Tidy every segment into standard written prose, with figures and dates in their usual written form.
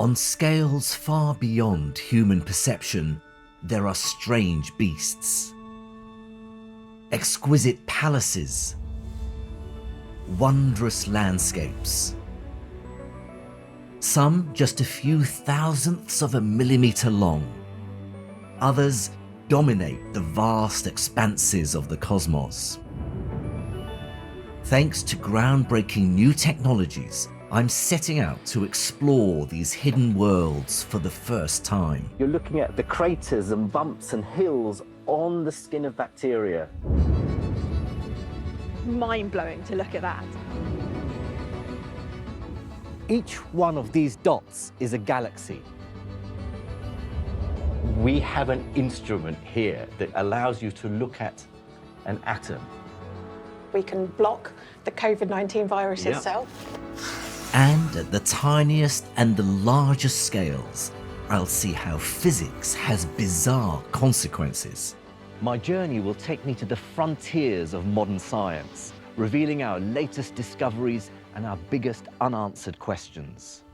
On scales far beyond human perception, there are strange beasts. Exquisite palaces, wondrous landscapes, some just a few thousandths of a millimeter long. Others dominate the vast expanses of the cosmos. Thanks to groundbreaking new technologies, I'm setting out to explore these hidden worlds for the first time. You're looking at the craters and bumps and hills on the skin of bacteria. Mind-blowing to look at that. Each one of these dots is a galaxy. We have an instrument here that allows you to look at an atom. We can block the COVID-19 virus itself. And at the tiniest and the largest scales, I'll see how physics has bizarre consequences. My journey will take me to the frontiers of modern science, revealing our latest discoveries and our biggest unanswered questions.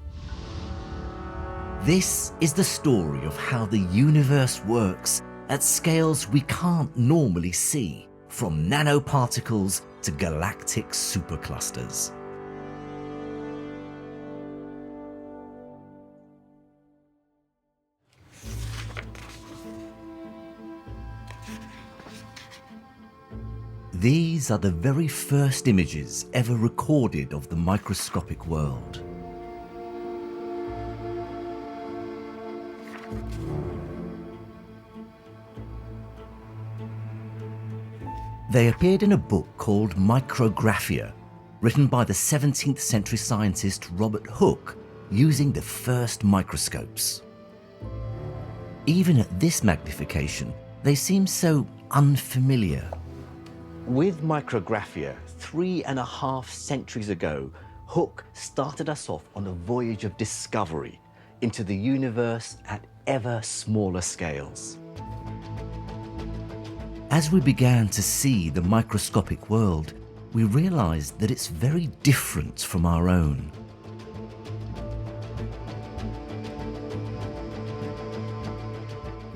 This is the story of how the universe works at scales we can't normally see, from nanoparticles to galactic superclusters. These are the very first images ever recorded of the microscopic world. They appeared in a book called Micrographia, written by the 17th century scientist Robert Hooke using the first microscopes. Even at this magnification, they seem so unfamiliar. With micrographia, 3.5 centuries ago, Hooke started us off on a voyage of discovery into the universe at ever smaller scales. As we began to see the microscopic world, we realized that it's very different from our own.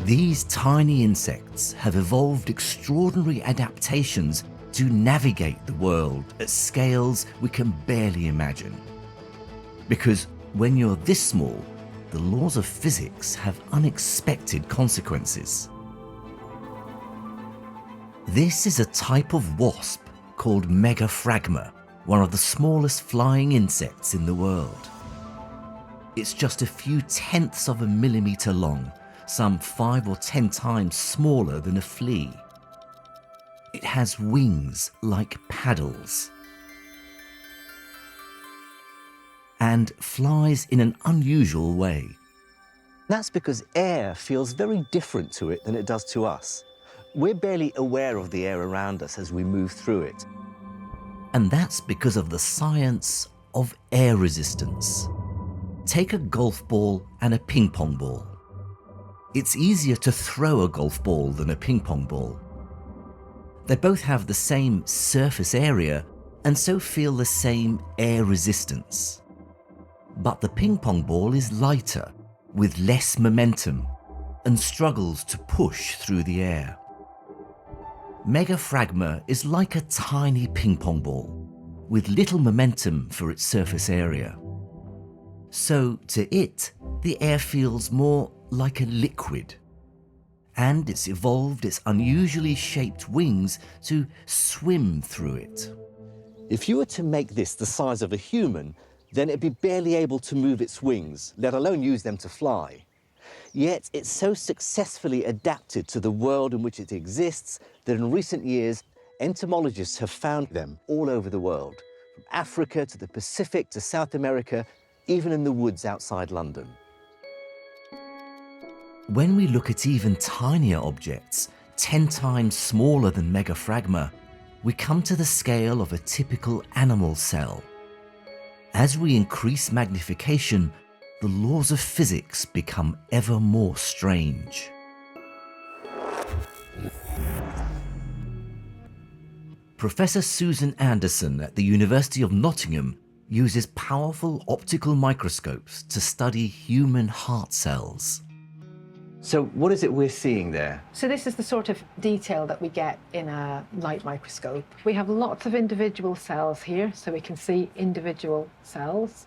These tiny insects have evolved extraordinary adaptations to navigate the world at scales we can barely imagine. Because when you're this small, the laws of physics have unexpected consequences. This is a type of wasp called Megaphragma, one of the smallest flying insects in the world. It's just a few tenths of a millimeter long, some 5 or 10 times smaller than a flea. It has wings like paddles and flies in an unusual way. That's because air feels very different to it than it does to us. We're barely aware of the air around us as we move through it. And that's because of the science of air resistance. Take a golf ball and a ping pong ball. It's easier to throw a golf ball than a ping pong ball. They both have the same surface area and so feel the same air resistance. But the ping pong ball is lighter, with less momentum, and struggles to push through the air. Megaphragma is like a tiny ping pong ball, with little momentum for its surface area. So to it, the air feels more like a liquid, and it's evolved its unusually shaped wings to swim through it. If you were to make this the size of a human, then it'd be barely able to move its wings, let alone use them to fly. Yet it's so successfully adapted to the world in which it exists that in recent years, entomologists have found them all over the world, from Africa to the Pacific to South America, even in the woods outside London. When we look at even tinier objects, 10 times smaller than Megaphragma, we come to the scale of a typical animal cell. As we increase magnification, the laws of physics become ever more strange. Professor Susan Anderson at the University of Nottingham uses powerful optical microscopes to study human heart cells. So what is it we're seeing there? So this is the sort of detail that we get in a light microscope. We have lots of individual cells here, so we can see individual cells.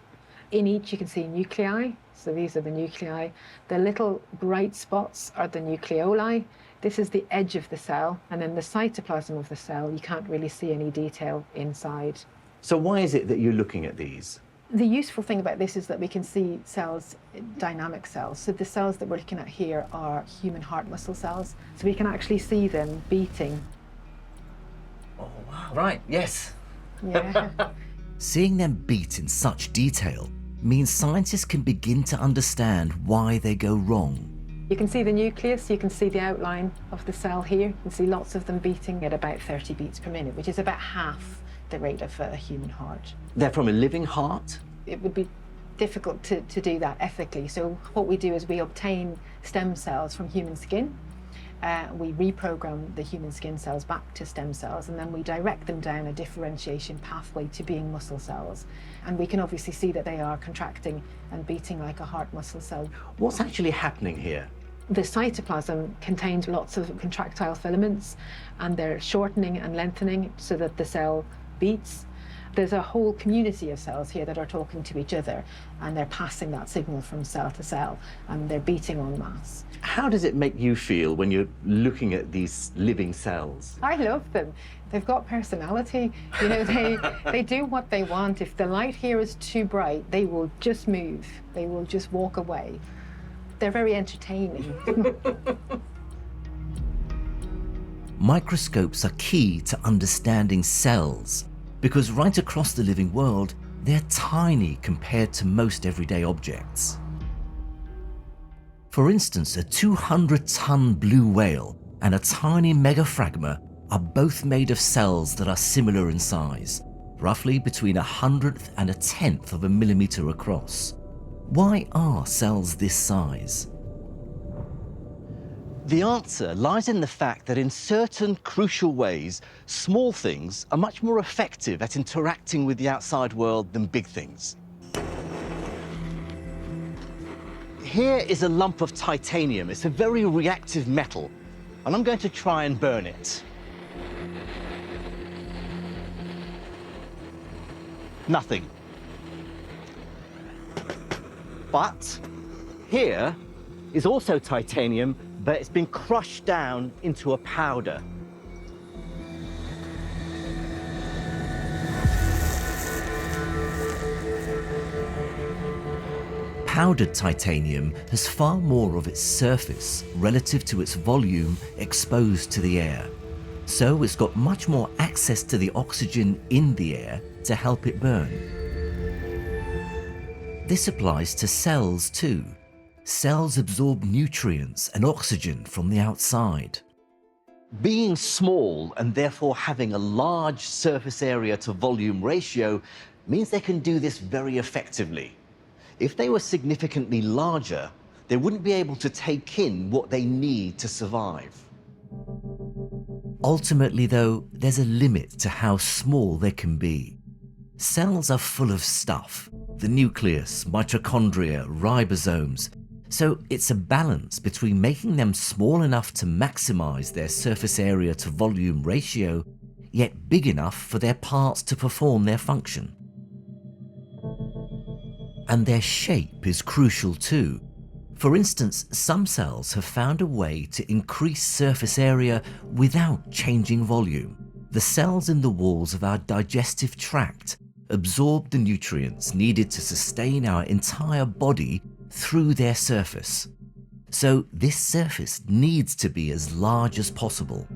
In each you can see nuclei, so these are the nuclei. The little bright spots are the nucleoli. This is the edge of the cell, and then the cytoplasm of the cell, you can't really see any detail inside. So why is it that you're looking at these? The useful thing about this is that we can see cells, dynamic cells. So the cells that we're looking at here are human heart muscle cells. So we can actually see them beating. Oh, wow. Right, yes. Yeah. Seeing them beat in such detail means scientists can begin to understand why they go wrong. You can see the nucleus, you can see the outline of the cell here. You can see lots of them beating at about 30 beats per minute, which is about half the rate of a human heart. They're from a living heart? It would be difficult to do that ethically. So what we do is we obtain stem cells from human skin. We reprogram the human skin cells back to stem cells, and then we direct them down a differentiation pathway to being muscle cells. And we can obviously see that they are contracting and beating like a heart muscle cell. What's actually happening here? The cytoplasm contains lots of contractile filaments, and they're shortening and lengthening so that the cell beats. There's a whole community of cells here that are talking to each other, and they're passing that signal from cell to cell, and they're beating en masse. How does it make you feel when you're looking at these living cells? I love them. They've got personality. You know, they do what they want. If the light here is too bright, they will just move. They will just walk away. They're very entertaining. Microscopes are key to understanding cells because right across the living world, they're tiny compared to most everyday objects. For instance, a 200-ton blue whale and a tiny megaphragma are both made of cells that are similar in size, roughly between 100th and 1/10 of a millimeter across. Why are cells this size? The answer lies in the fact that in certain crucial ways, small things are much more effective at interacting with the outside world than big things. Here is a lump of titanium. It's a very reactive metal, and I'm going to try and burn it. Nothing. But here is also titanium, but it's been crushed down into a powder. Powdered titanium has far more of its surface relative to its volume exposed to the air. So it's got much more access to the oxygen in the air to help it burn. This applies to cells too. Cells absorb nutrients and oxygen from the outside. Being small and therefore having a large surface area to volume ratio means they can do this very effectively. If they were significantly larger, they wouldn't be able to take in what they need to survive. Ultimately though, there's a limit to how small they can be. Cells are full of stuff, the nucleus, mitochondria, ribosomes, so it's a balance between making them small enough to maximize their surface area to volume ratio, yet big enough for their parts to perform their function. And their shape is crucial too. For instance, some cells have found a way to increase surface area without changing volume. The cells in the walls of our digestive tract absorb the nutrients needed to sustain our entire body through their surface. So this surface needs to be as large as possible.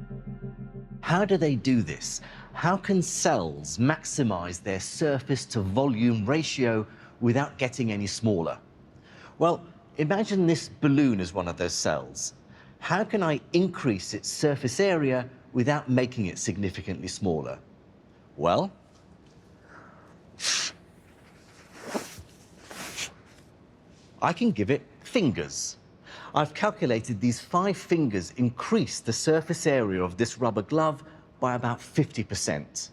How do they do this? How can cells maximize their surface to volume ratio without getting any smaller? Well, imagine this balloon as one of those cells. How can I increase its surface area without making it significantly smaller? Well, I can give it fingers. I've calculated these 5 fingers increase the surface area of this rubber glove by about 50%.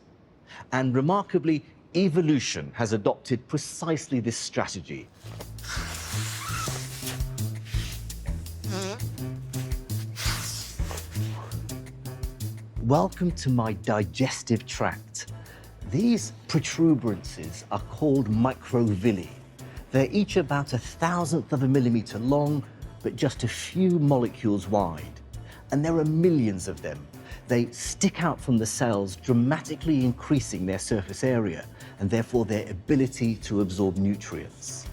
And remarkably, Evolution has adopted precisely this strategy. Welcome to my digestive tract. These protuberances are called microvilli. They're each about 1,000th of a millimeter long, but just a few molecules wide. And there are millions of them. They stick out from the cells, dramatically increasing their surface area and therefore their ability to absorb nutrients.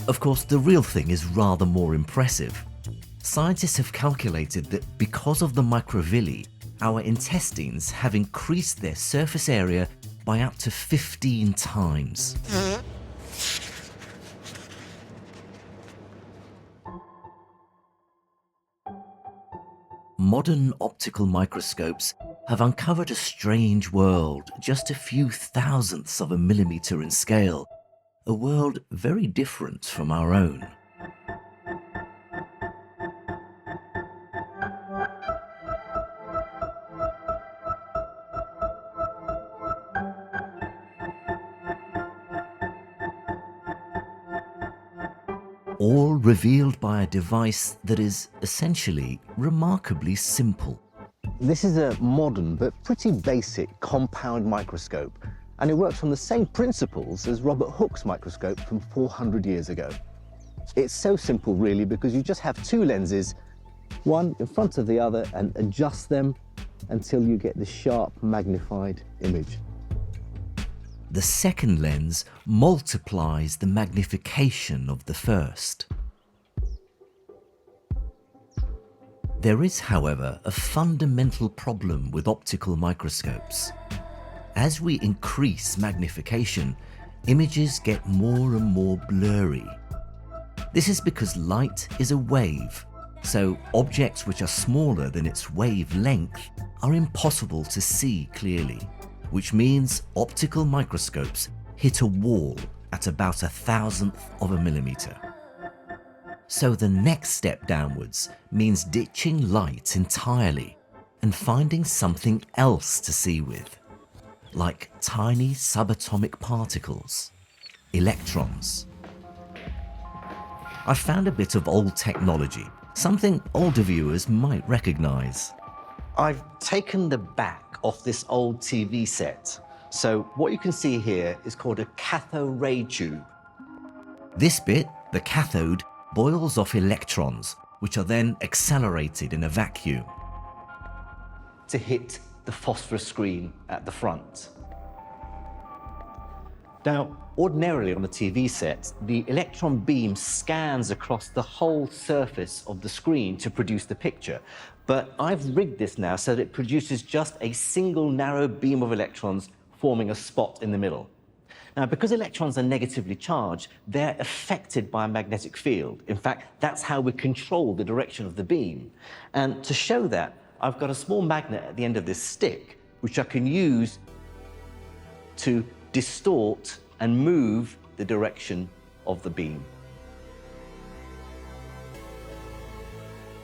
Of course, the real thing is rather more impressive. Scientists have calculated that because of the microvilli, our intestines have increased their surface area by up to 15 times. Modern optical microscopes have uncovered a strange world, just a few thousandths of a millimeter in scale, a world very different from our own. All revealed by a device that is essentially remarkably simple. This is a modern but pretty basic compound microscope, and it works on the same principles as Robert Hooke's microscope from 400 years ago. It's so simple really because you just have two lenses, one in front of the other, and adjust them until you get the sharp magnified image. The second lens multiplies the magnification of the first. There is, however, a fundamental problem with optical microscopes. As we increase magnification, images get more and more blurry. This is because light is a wave, so objects which are smaller than its wavelength are impossible to see clearly, which means optical microscopes hit a wall at about 1,000th of a millimeter. So the next step downwards means ditching light entirely and finding something else to see with, like tiny subatomic particles, electrons. I found a bit of old technology, something older viewers might recognize. I've taken the back off this old TV set. So what you can see here is called a cathode ray tube. This bit, the cathode, boils off electrons, which are then accelerated in a vacuum to hit the phosphorus screen at the front. Now, ordinarily on a TV set, the electron beam scans across the whole surface of the screen to produce the picture. But I've rigged this now so that it produces just a single narrow beam of electrons forming a spot in the middle. Now, because electrons are negatively charged, they're affected by a magnetic field. In fact, that's how we control the direction of the beam. And to show that, I've got a small magnet at the end of this stick, which I can use to distort and move the direction of the beam.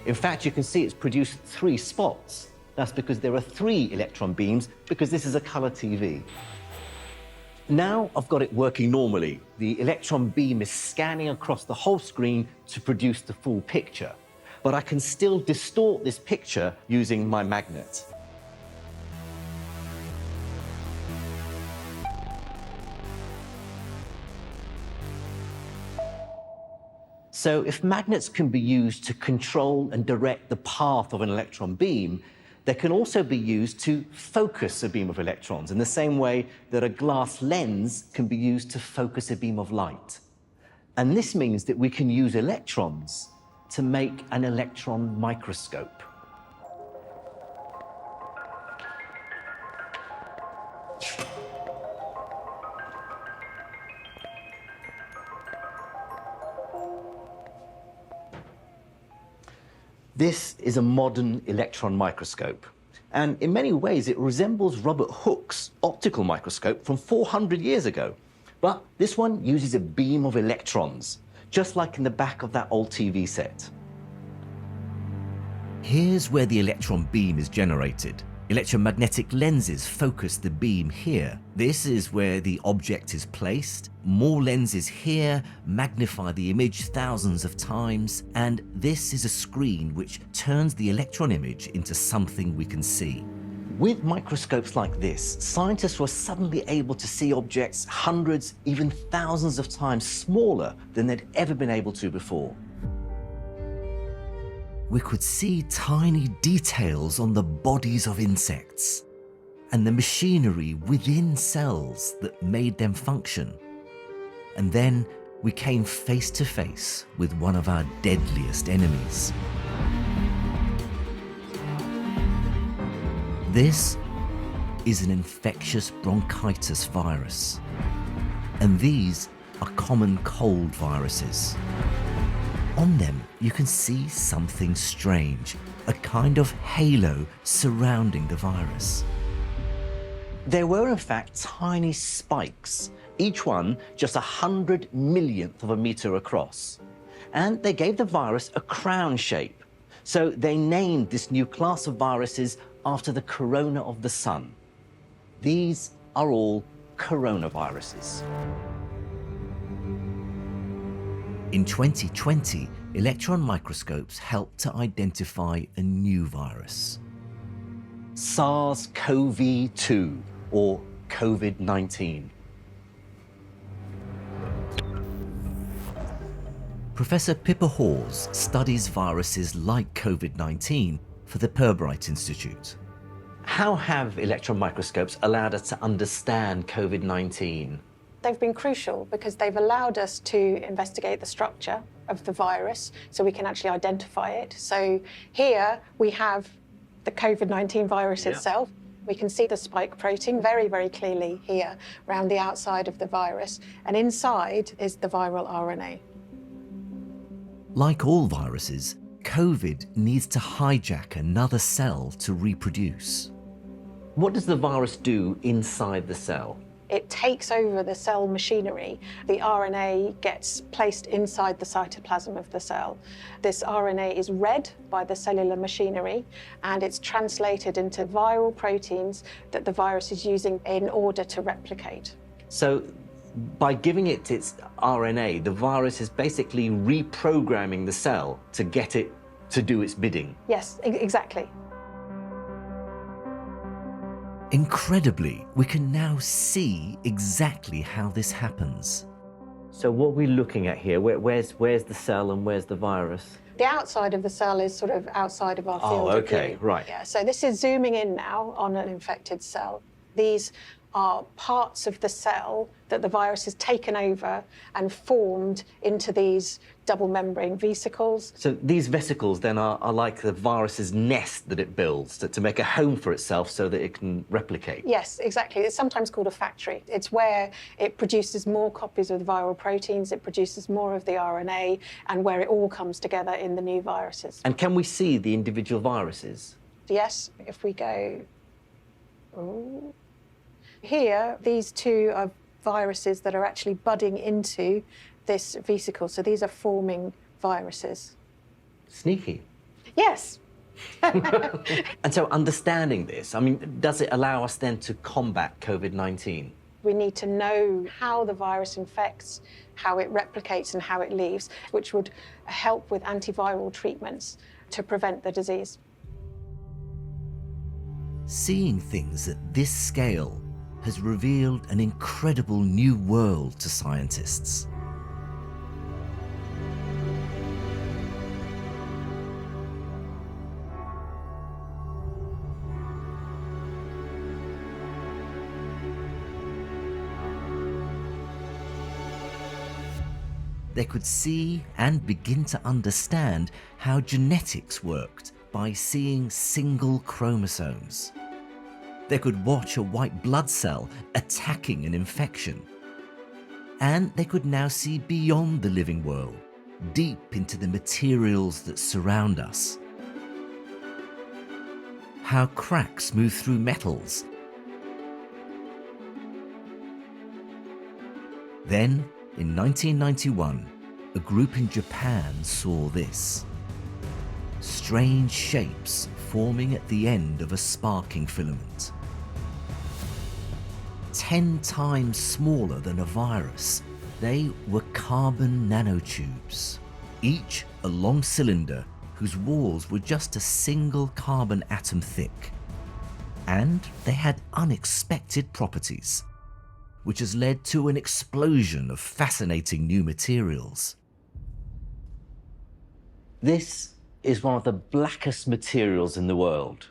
In fact, you can see it's produced 3 spots. That's because there are 3 electron beams, because this is a color TV. Now I've got it working normally. The electron beam is scanning across the whole screen to produce the full picture. But I can still distort this picture using my magnet. So if magnets can be used to control and direct the path of an electron beam, they can also be used to focus a beam of electrons in the same way that a glass lens can be used to focus a beam of light. And this means that we can use electrons to make an electron microscope. This is a modern electron microscope, and in many ways it resembles Robert Hooke's optical microscope from 400 years ago. But this one uses a beam of electrons, just like in the back of that old TV set. Here's where the electron beam is generated. Electromagnetic lenses focus the beam here. This is where the object is placed. More lenses here magnify the image thousands of times, and this is a screen which turns the electron image into something we can see. With microscopes like this, scientists were suddenly able to see objects hundreds, even thousands of times smaller than they'd ever been able to before. We could see tiny details on the bodies of insects and the machinery within cells that made them function. And then we came face to face with one of our deadliest enemies. This is an infectious bronchitis virus, and these are common cold viruses. On them, you can see something strange, a kind of halo surrounding the virus. There were, in fact, tiny spikes, each one just 100 millionth of a meter across. And they gave the virus a crown shape. So they named this new class of viruses after the corona of the sun. These are all coronaviruses. In 2020, electron microscopes helped to identify a new virus. SARS-CoV-2, or COVID-19. Professor Pippa Hawes studies viruses like COVID-19 for the Pirbright Institute. How have electron microscopes allowed us to understand COVID-19? They've been crucial because they've allowed us to investigate the structure of the virus so we can actually identify it. So here we have the COVID-19 virus itself. We can see the spike protein very, very clearly here around the outside of the virus. And inside is the viral RNA. Like all viruses, COVID needs to hijack another cell to reproduce. What does the virus do inside the cell? It takes over the cell machinery. The RNA gets placed inside the cytoplasm of the cell. This RNA is read by the cellular machinery, and it's translated into viral proteins that the virus is using in order to replicate. So by giving it its RNA, the virus is basically reprogramming the cell to get it to do its bidding. Yes, exactly. Incredibly, we can now see exactly how this happens. So what are we looking at here? Where's the cell and where's the virus? The outside of the cell is sort of outside of our field of okay, view. right. Yeah, so this is zooming in now on an infected cell. These are parts of the cell that the virus has taken over and formed into these double membrane vesicles. So these vesicles then are like the virus's nest that it builds to make a home for itself so that it can replicate. Yes, exactly. It's sometimes called a factory. It's where it produces more copies of the viral proteins, it produces more of the RNA, and where it all comes together in the new viruses. And can we see the individual viruses? Yes, if we go... Ooh. Here, these two are viruses that are actually budding into this vesicle. So these are forming viruses. Sneaky. Yes. And so understanding this, I mean, does it allow us then to combat COVID-19? We need to know how the virus infects, how it replicates and how it leaves, which would help with antiviral treatments to prevent the disease. Seeing things at this scale has revealed an incredible new world to scientists. They could see and begin to understand how genetics worked by seeing single chromosomes. They could watch a white blood cell attacking an infection. And they could now see beyond the living world, deep into the materials that surround us. How cracks move through metals. Then, in 1991, a group in Japan saw this. Strange shapes forming at the end of a sparking filament. 10 times smaller than a virus, they were carbon nanotubes, each a long cylinder whose walls were just a single carbon atom thick. And they had unexpected properties, which has led to an explosion of fascinating new materials. This is one of the blackest materials in the world.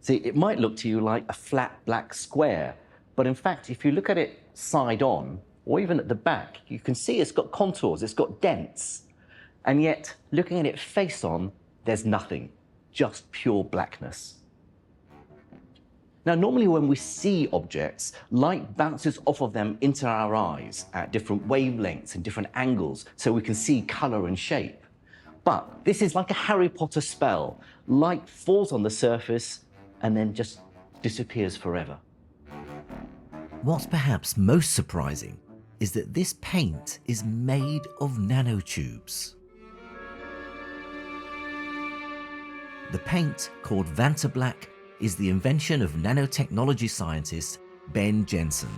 See, it might look to you like a flat black square, but in fact, if you look at it side on, or even at the back, you can see it's got contours, it's got dents. And yet, looking at it face on, there's nothing, just pure blackness. Now, normally when we see objects, light bounces off of them into our eyes at different wavelengths and different angles, so we can see color and shape. But this is like a Harry Potter spell. Light falls on the surface and then just disappears forever. What's perhaps most surprising is that this paint is made of nanotubes. The paint, called Vantablack, is the invention of nanotechnology scientist Ben Jensen.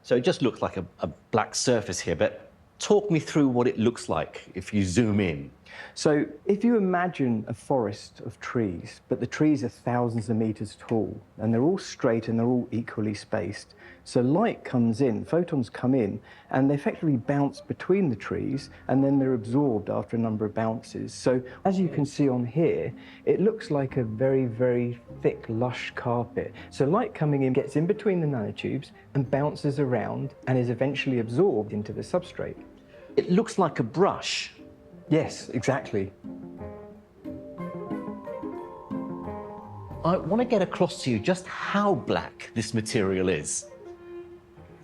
So it just looks like a black surface here, but talk me through what it looks like if you zoom in. So if you imagine a forest of trees, but the trees are thousands of meters tall, and they're all straight and they're all equally spaced. So light comes in, photons come in, and they effectively bounce between the trees, and then they're absorbed after a number of bounces. So as you can see on here, it looks like a very, very thick, lush carpet. So light coming in gets in between the nanotubes and bounces around and is eventually absorbed into the substrate. It looks like a brush. Yes, exactly. I want to get across to you just how black this material is.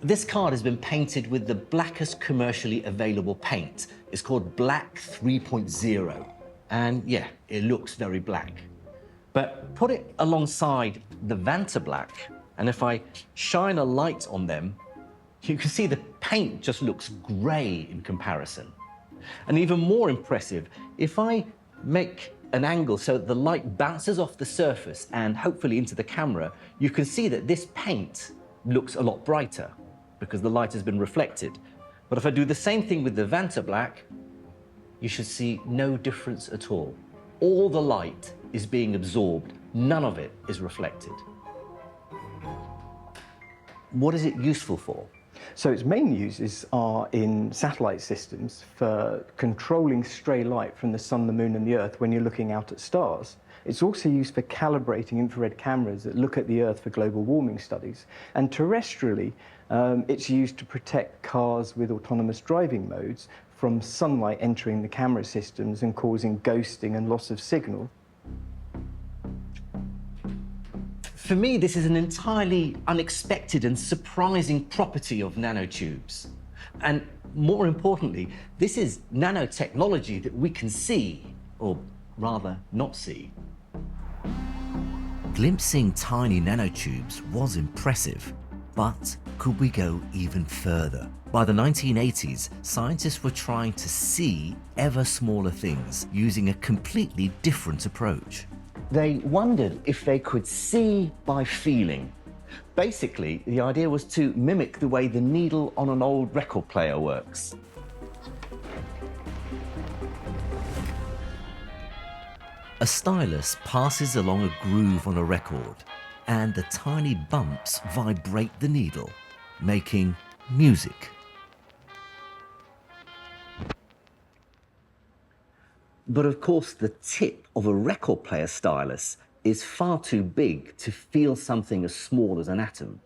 This card has been painted with the blackest commercially available paint. It's called Black 3.0. And yeah, it looks very black. But put it alongside the Vantablack, and if I shine a light on them, you can see the paint just looks grey in comparison. And even more impressive, if I make an angle so that the light bounces off the surface and hopefully into the camera, you can see that this paint looks a lot brighter because the light has been reflected. But if I do the same thing with the Vantablack, you should see no difference at all. All the light is being absorbed, none of it is reflected. What is it useful for? So its main uses are in satellite systems for controlling stray light from the sun, the moon, and the Earth when you're looking out at stars. It's also used for calibrating infrared cameras that look at the Earth for global warming studies. And terrestrially, it's used to protect cars with autonomous driving modes from sunlight entering the camera systems and causing ghosting and loss of signal. For me, this is an entirely unexpected and surprising property of nanotubes. And more importantly, this is nanotechnology that we can see, or rather not see. Glimpsing tiny nanotubes was impressive, but could we go even further? By the 1980s, scientists were trying to see ever smaller things using a completely different approach. They wondered if they could see by feeling. Basically, the idea was to mimic the way the needle on an old record player works. A stylus passes along a groove on a record, and the tiny bumps vibrate the needle, making music. But of course, the tip of a record player stylus is far too big to feel something as small as an atom.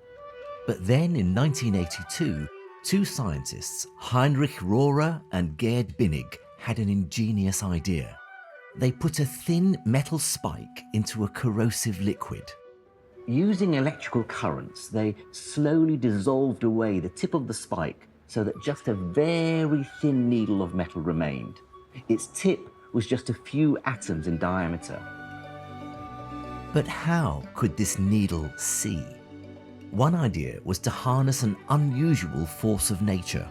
But then in 1982, two scientists, Heinrich Rohrer and Gerd Binnig, had an ingenious idea. They put a thin metal spike into a corrosive liquid. Using electrical currents, they slowly dissolved away the tip of the spike so that just a very thin needle of metal remained. Its tip was just a few atoms in diameter. But how could this needle see? One idea was to harness an unusual force of nature.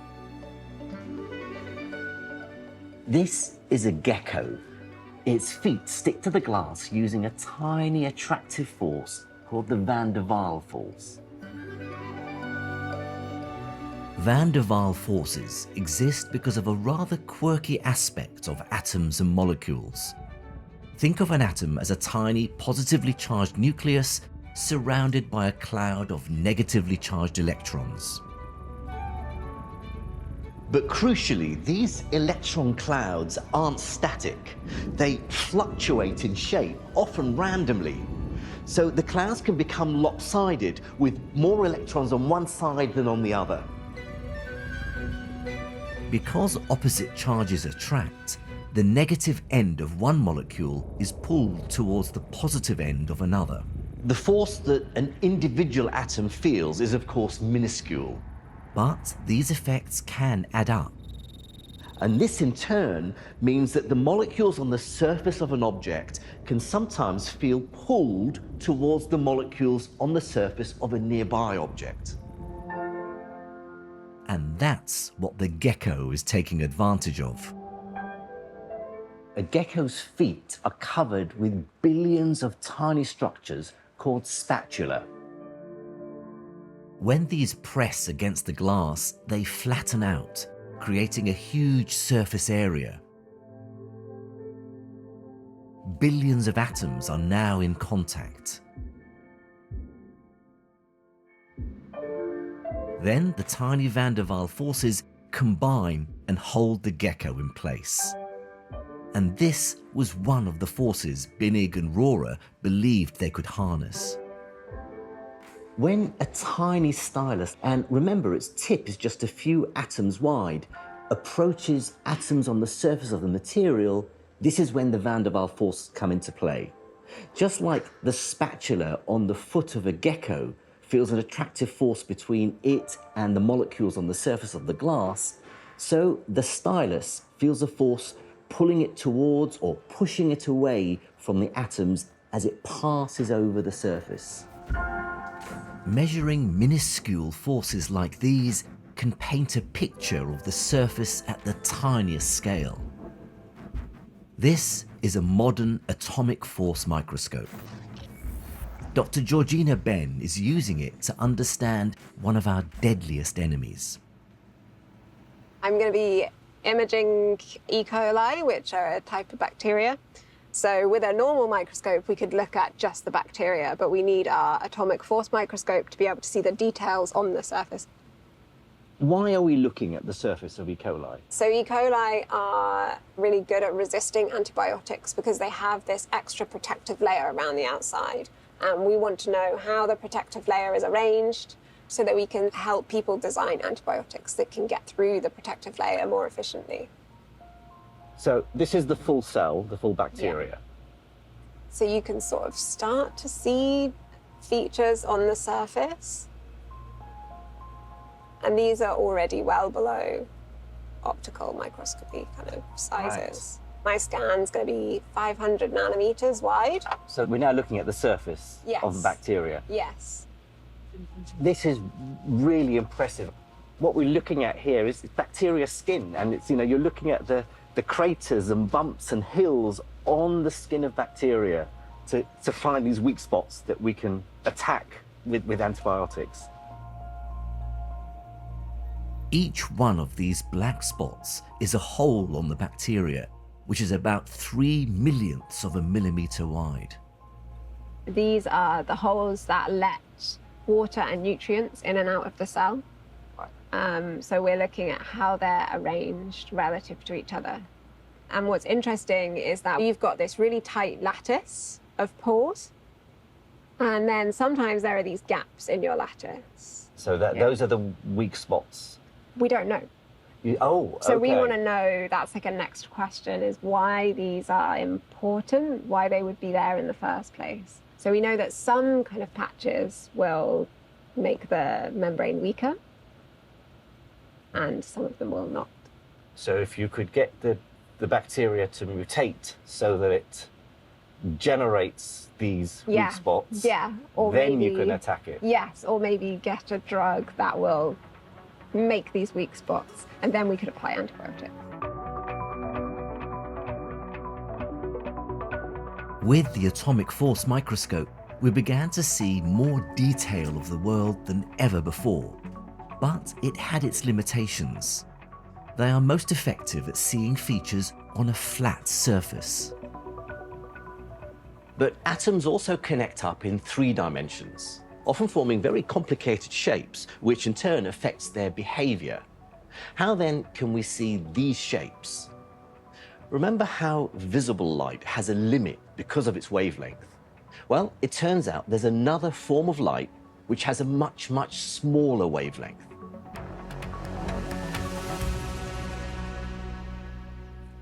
This is a gecko. Its feet stick to the glass using a tiny attractive force called the van der Waals force. Van der Waals forces exist because of a rather quirky aspect of atoms and molecules. Think of an atom as a tiny positively charged nucleus surrounded by a cloud of negatively charged electrons. But crucially, these electron clouds aren't static. They fluctuate in shape, often randomly. So the clouds can become lopsided with more electrons on one side than on the other. Because opposite charges attract, the negative end of one molecule is pulled towards the positive end of another. The force that an individual atom feels is, of course, minuscule. But these effects can add up. And this, in turn, means that the molecules on the surface of an object can sometimes feel pulled towards the molecules on the surface of a nearby object. And that's what the gecko is taking advantage of. A gecko's feet are covered with billions of tiny structures called spatula. When these press against the glass, they flatten out, creating a huge surface area. Billions of atoms are now in contact. Then the tiny van der Waals forces combine and hold the gecko in place. And this was one of the forces Binnig and Rohrer believed they could harness. When a tiny stylus, and remember its tip is just a few atoms wide, approaches atoms on the surface of the material, this is when the van der Waals forces come into play. Just like the spatula on the foot of a gecko feels an attractive force between it and the molecules on the surface of the glass, so the stylus feels a force pulling it towards or pushing it away from the atoms as it passes over the surface. Measuring minuscule forces like these can paint a picture of the surface at the tiniest scale. This is a modern atomic force microscope. Dr. Georgina Ben is using it to understand one of our deadliest enemies. I'm going to be imaging E. coli, which are a type of bacteria. So with a normal microscope, we could look at just the bacteria, but we need our atomic force microscope to be able to see the details on the surface. Why are we looking at the surface of E. coli? So E. coli are really good at resisting antibiotics because they have this extra protective layer around the outside. And we want to know how the protective layer is arranged so that we can help people design antibiotics that can get through the protective layer more efficiently. So this is the full cell, the full bacteria. Yeah. So you can sort of start to see features on the surface. And these are already well below optical microscopy kind of sizes. Right. My scan's going to be 500 nanometers wide. So we're now looking at the surface of the bacteria. Yes. This is really impressive. What we're looking at here is bacteria skin, and it's, you're looking at the craters and bumps and hills on the skin of bacteria to find these weak spots that we can attack with antibiotics. Each one of these black spots is a hole on the bacteria, which is about 3 millionths of a millimeter wide. These are the holes that let water and nutrients in and out of the cell. So we're looking at how they're arranged relative to each other. And what's interesting is that you've got this really tight lattice of pores, and then sometimes there are these gaps in your lattice. So those are the weak spots? We don't know. So we want to know, that's like a next question, is why these are important, why they would be there in the first place. So we know that some kind of patches will make the membrane weaker, and some of them will not. So if you could get the bacteria to mutate so that it generates these weak spots, or then maybe, you can attack it. Yes, or maybe get a drug that will make these weak spots, and then we could apply antibiotics. With the atomic force microscope, we began to see more detail of the world than ever before, but it had its limitations. They are most effective at seeing features on a flat surface. But atoms also connect up in 3 dimensions, often forming very complicated shapes, which in turn affects their behavior. How then can we see these shapes? Remember how visible light has a limit because of its wavelength? Well, it turns out there's another form of light which has a much, much smaller wavelength.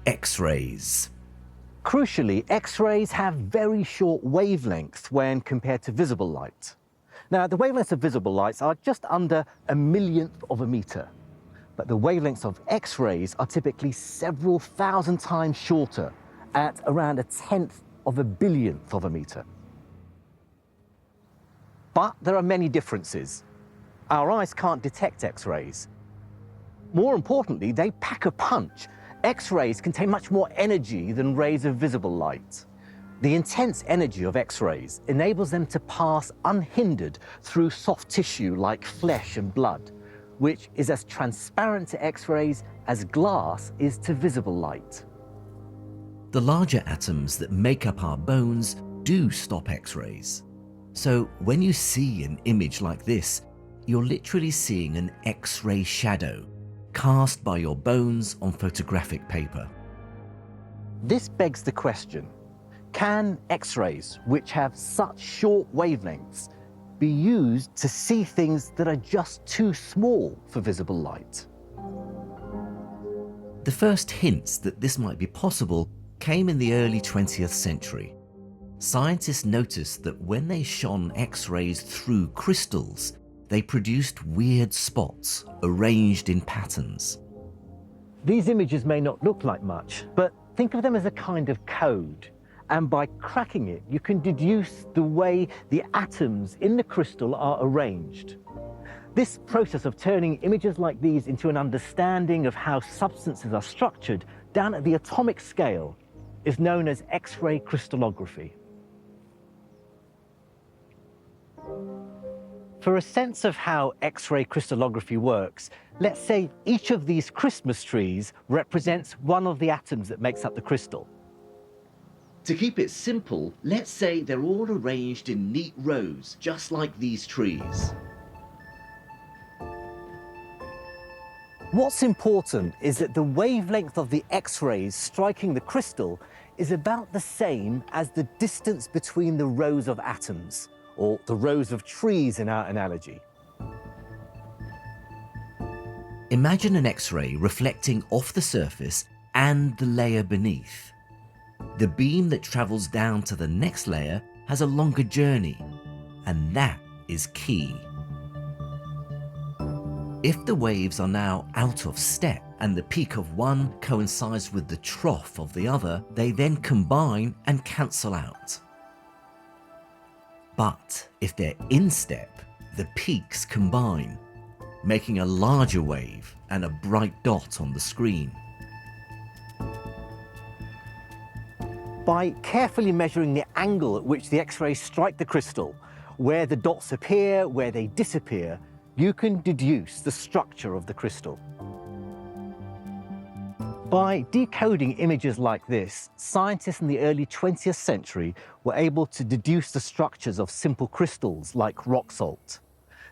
X-rays. Crucially, X-rays have very short wavelengths when compared to visible light. Now, the wavelengths of visible lights are just under a millionth of a meter, but the wavelengths of X-rays are typically several thousand times shorter, at around 1/10 of a billionth of a meter. But there are many differences. Our eyes can't detect X-rays. More importantly, they pack a punch. X-rays contain much more energy than rays of visible light. The intense energy of X-rays enables them to pass unhindered through soft tissue like flesh and blood, which is as transparent to X-rays as glass is to visible light. The larger atoms that make up our bones do stop X-rays. So when you see an image like this, you're literally seeing an X-ray shadow cast by your bones on photographic paper. This begs the question, can X-rays, which have such short wavelengths, be used to see things that are just too small for visible light? The first hints that this might be possible came in the early 20th century. Scientists noticed that when they shone X-rays through crystals, they produced weird spots arranged in patterns. These images may not look like much, but think of them as a kind of code. And by cracking it, you can deduce the way the atoms in the crystal are arranged. This process of turning images like these into an understanding of how substances are structured down at the atomic scale is known as X-ray crystallography. For a sense of how X-ray crystallography works, let's say each of these Christmas trees represents one of the atoms that makes up the crystal. To keep it simple, let's say they're all arranged in neat rows, just like these trees. What's important is that the wavelength of the X-rays striking the crystal is about the same as the distance between the rows of atoms, or the rows of trees in our analogy. Imagine an X-ray reflecting off the surface and the layer beneath. The beam that travels down to the next layer has a longer journey, and that is key. If the waves are now out of step and the peak of one coincides with the trough of the other, they then combine and cancel out. But if they're in step, the peaks combine, making a larger wave and a bright dot on the screen. By carefully measuring the angle at which the X-rays strike the crystal, where the dots appear, where they disappear, you can deduce the structure of the crystal. By decoding images like this, scientists in the early 20th century were able to deduce the structures of simple crystals like rock salt.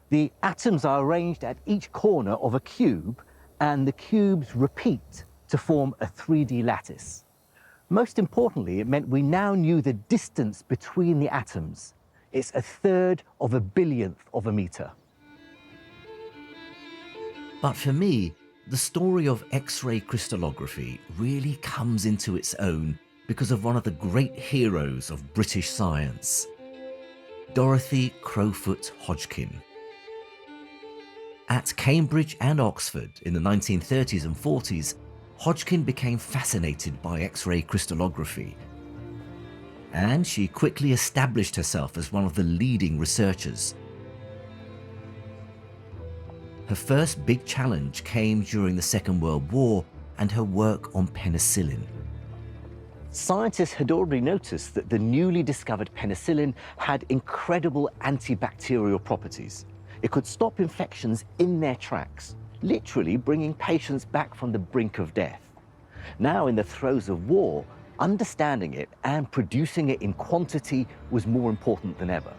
The atoms are arranged at each corner of a cube, and the cubes repeat to form a 3D lattice. Most importantly, it meant we now knew the distance between the atoms. It's 1/3 of a billionth of a meter. But for me, the story of X-ray crystallography really comes into its own because of one of the great heroes of British science, Dorothy Crowfoot Hodgkin. At Cambridge and Oxford in the 1930s and 40s, Hodgkin became fascinated by X-ray crystallography, and she quickly established herself as one of the leading researchers. Her first big challenge came during the Second World War and her work on penicillin. Scientists had already noticed that the newly discovered penicillin had incredible antibacterial properties. It could stop infections in their tracks, literally bringing patients back from the brink of death. Now, in the throes of war, understanding it and producing it in quantity was more important than ever.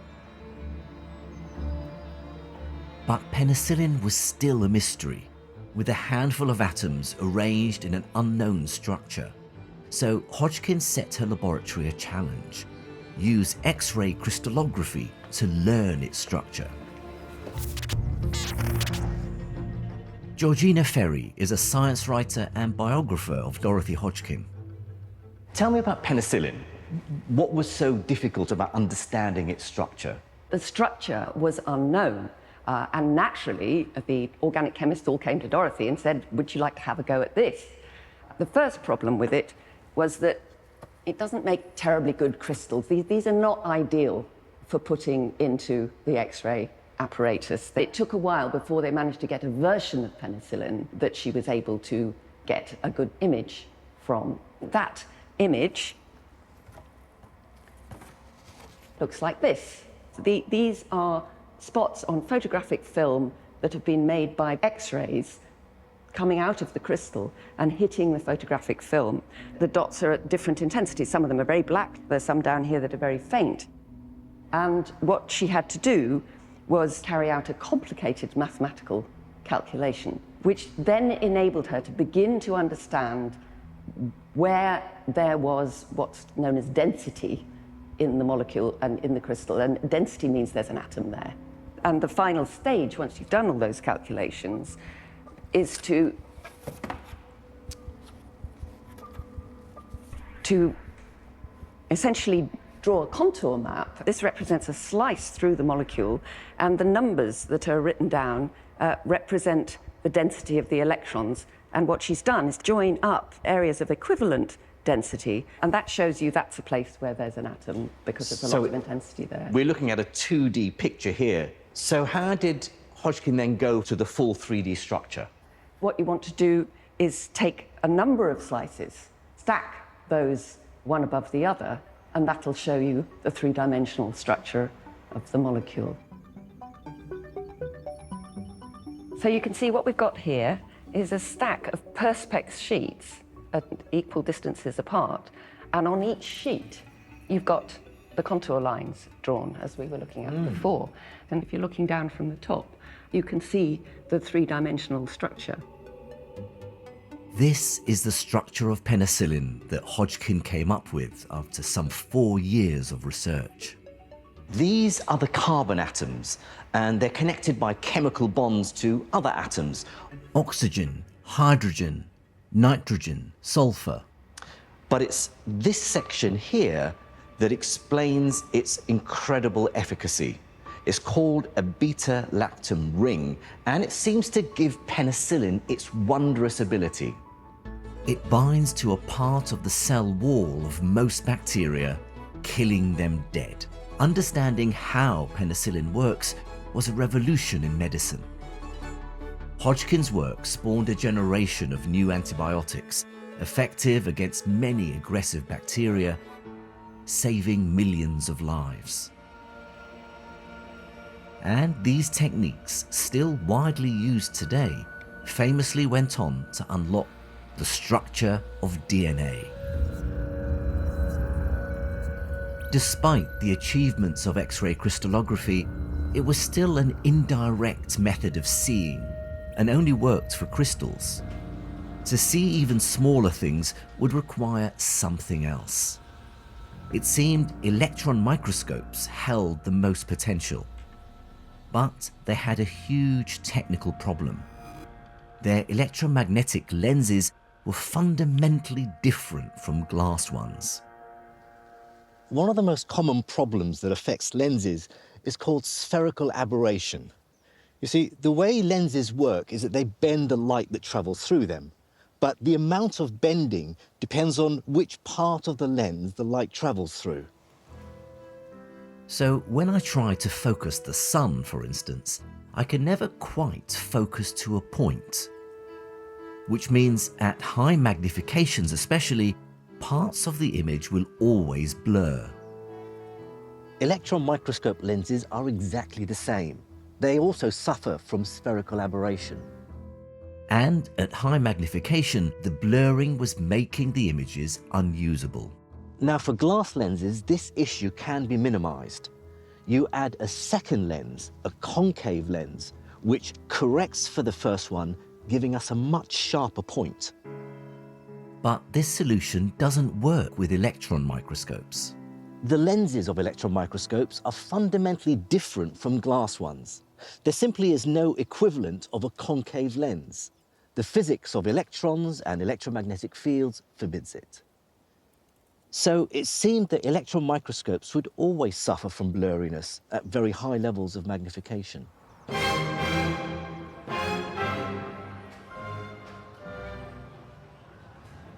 But penicillin was still a mystery, with a handful of atoms arranged in an unknown structure. So Hodgkin set her laboratory a challenge: use X-ray crystallography to learn its structure. Georgina Ferry is a science writer and biographer of Dorothy Hodgkin. Tell me about penicillin. What was so difficult about understanding its structure? The structure was unknown. And naturally, the organic chemists all came to Dorothy and said, would you like to have a go at this? The first problem with it was that it doesn't make terribly good crystals. These are not ideal for putting into the X-ray apparatus. It took a while before they managed to get a version of penicillin that she was able to get a good image from. That image looks like this. So these are spots on photographic film that have been made by X-rays coming out of the crystal and hitting the photographic film. The dots are at different intensities. Some of them are very black. There's some down here that are very faint. And what she had to do was carry out a complicated mathematical calculation, which then enabled her to begin to understand where there was what's known as density in the molecule and in the crystal. And density means there's an atom there. And the final stage, once you've done all those calculations, is to essentially draw a contour map. This represents a slice through the molecule, and the numbers that are written down represent the density of the electrons. And what she's done is join up areas of equivalent density, and that shows you that's a place where there's an atom because there's a lot of intensity there. We're looking at a 2D picture here. So how did Hodgkin then go to the full 3D structure? What you want to do is take a number of slices, stack those one above the other, and that'll show you the three-dimensional structure of the molecule. So you can see what we've got here is a stack of perspex sheets at equal distances apart, and on each sheet you've got the contour lines drawn, as we were looking at before. And if you're looking down from the top, you can see the three-dimensional structure. This is the structure of penicillin that Hodgkin came up with after some 4 years of research. These are the carbon atoms, and they're connected by chemical bonds to other atoms. Oxygen, hydrogen, nitrogen, sulfur. But it's this section here that explains its incredible efficacy. It's called a beta-lactam ring, and it seems to give penicillin its wondrous ability. It binds to a part of the cell wall of most bacteria, killing them dead. Understanding how penicillin works was a revolution in medicine. Hodgkin's work spawned a generation of new antibiotics, effective against many aggressive bacteria, saving millions of lives. And these techniques, still widely used today, famously went on to unlock the structure of DNA. Despite the achievements of X-ray crystallography, it was still an indirect method of seeing and only worked for crystals. To see even smaller things would require something else. It seemed electron microscopes held the most potential, but they had a huge technical problem. Their electromagnetic lenses were fundamentally different from glass ones. One of the most common problems that affects lenses is called spherical aberration. You see, the way lenses work is that they bend the light that travels through them, but the amount of bending depends on which part of the lens the light travels through. So when I try to focus the sun, for instance, I can never quite focus to a point, which means at high magnifications especially, parts of the image will always blur. Electron microscope lenses are exactly the same. They also suffer from spherical aberration. And at high magnification, the blurring was making the images unusable. Now, for glass lenses, this issue can be minimized. You add a second lens, a concave lens, which corrects for the first one, giving us a much sharper point. But this solution doesn't work with electron microscopes. The lenses of electron microscopes are fundamentally different from glass ones. There simply is no equivalent of a concave lens. The physics of electrons and electromagnetic fields forbids it. So it seemed that electron microscopes would always suffer from blurriness at very high levels of magnification.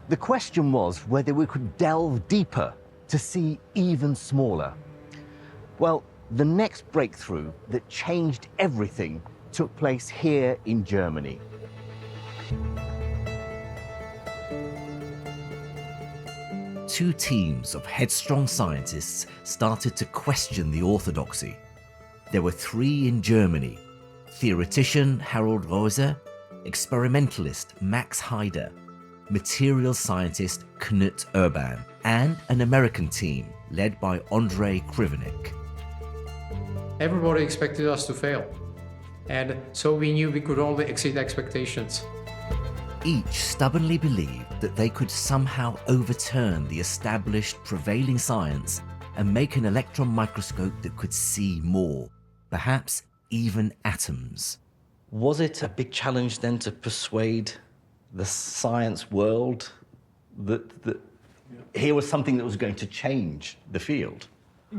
The question was whether we could delve deeper to see even smaller. Well, the next breakthrough that changed everything took place here in Germany. Two teams of headstrong scientists started to question the orthodoxy. There were three in Germany: theoretician Harald Reuser, experimentalist Max Heider, material scientist Knut Urban, and an American team led by Andrei Krivenik. Everybody expected us to fail, and so we knew we could only exceed expectations. Each stubbornly believed that they could somehow overturn the established prevailing science and make an electron microscope that could see more, perhaps even atoms. Was it a big challenge then to persuade the science world that here was something that was going to change the field?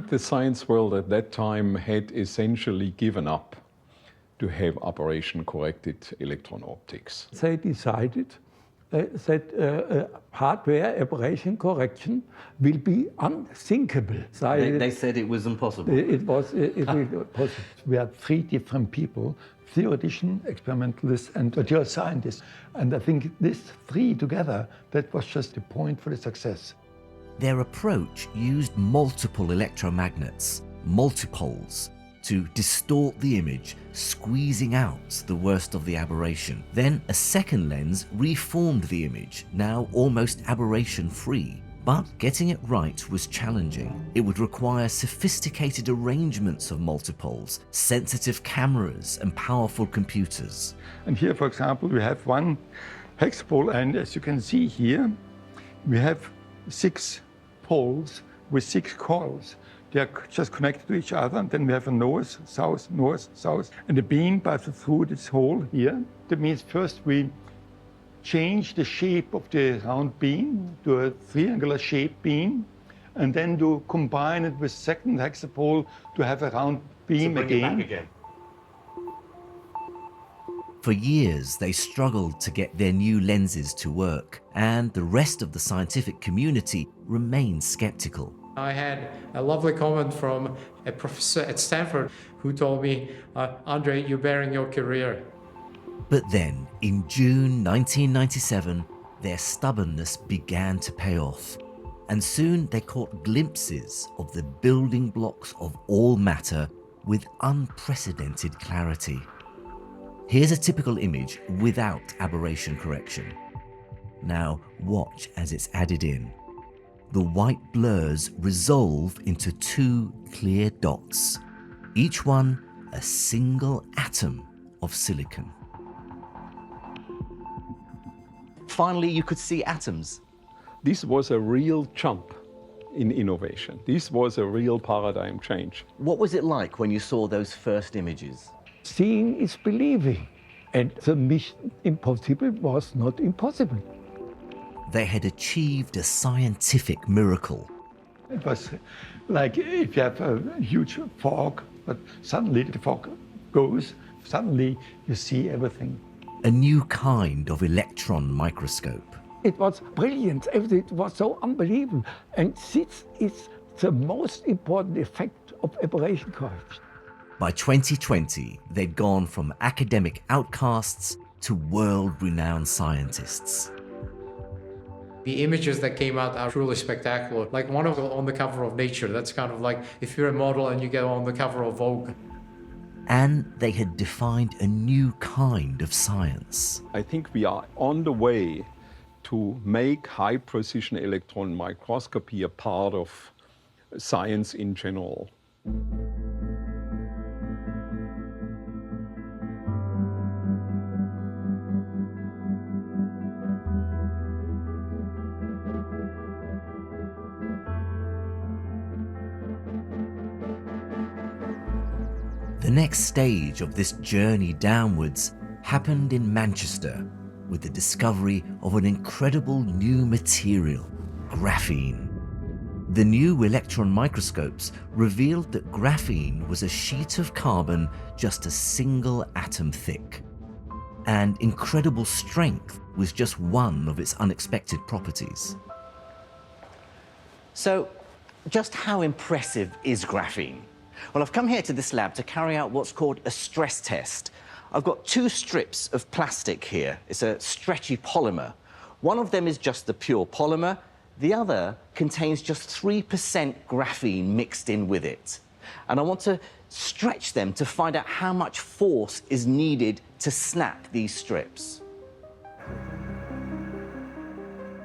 The science world at that time had essentially given up to have aberration-corrected electron optics. They decided that hardware aberration correction will be unthinkable. They said it was impossible. It was possible. We had three different people: theoretician, experimentalist, and material scientist. And I think these three together, that was just the point for the success. Their approach used multiple electromagnets, multipoles, to distort the image, squeezing out the worst of the aberration. Then a second lens reformed the image, now almost aberration-free. But getting it right was challenging. It would require sophisticated arrangements of multipoles, sensitive cameras, and powerful computers. And here, for example, we have one hexapole, and as you can see here, we have 6 poles with 6 coils. They are just connected to each other, and then we have a north, south, and the beam passes through this hole here. That means first we change the shape of the round beam to a triangular shaped beam, and then to combine it with second hexapole to have a round beam again. For years, they struggled to get their new lenses to work, and the rest of the scientific community remained skeptical. I had a lovely comment from a professor at Stanford who told me, Andre, you're bearing your career. But then, in June 1997, their stubbornness began to pay off. And soon they caught glimpses of the building blocks of all matter with unprecedented clarity. Here's a typical image without aberration correction. Now watch as it's added in. The white blurs resolve into 2 clear dots, each one a single atom of silicon. Finally, you could see atoms. This was a real jump in innovation. This was a real paradigm change. What was it like when you saw those first images? Seeing is believing, and the mission impossible was not impossible. They had achieved a scientific miracle. It was like if you have a huge fog, but suddenly the fog goes, suddenly you see everything. A new kind of electron microscope. It was brilliant, everything was so unbelievable. And this is the most important effect of aberration correction. By 2020, they'd gone from academic outcasts to world-renowned scientists. The images that came out are truly spectacular. Like one of them on the cover of Nature, that's kind of like if you're a model and you get on the cover of Vogue. And they had defined a new kind of science. I think we are on the way to make high-precision electron microscopy a part of science in general. The next stage of this journey downwards happened in Manchester with the discovery of an incredible new material, graphene. The new electron microscopes revealed that graphene was a sheet of carbon just a single atom thick. And incredible strength was just one of its unexpected properties. So, just how impressive is graphene? Well, I've come here to this lab to carry out what's called a stress test. I've got two strips of plastic here. It's a stretchy polymer. One of them is just the pure polymer. The other contains just 3% graphene mixed in with it. And I want to stretch them to find out how much force is needed to snap these strips.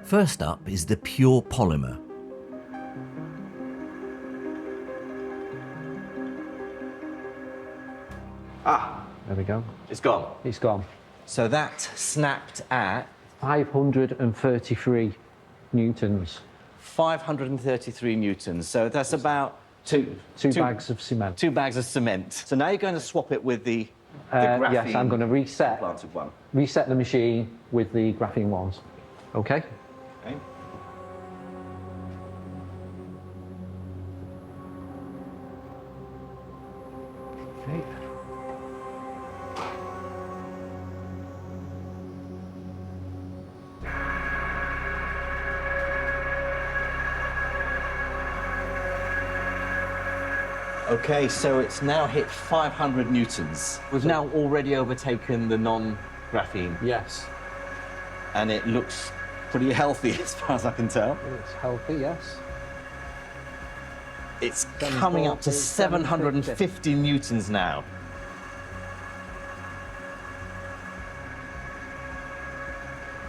First up is the pure polymer. There we go. It's gone. It's gone. So that snapped at 533 newtons. 533 newtons. So that's about two bags of cement. 2 bags of cement. So now you're going to swap it with the graphene. Yes, I'm going to implanted one. reset the machine with the graphene ones. Okay. Okay. Okay. Okay, so it's now hit 500 newtons. We've now already overtaken the non-graphene. Yes. And it looks pretty healthy as far as I can tell. It's healthy, yes. It's coming up to 750 newtons now.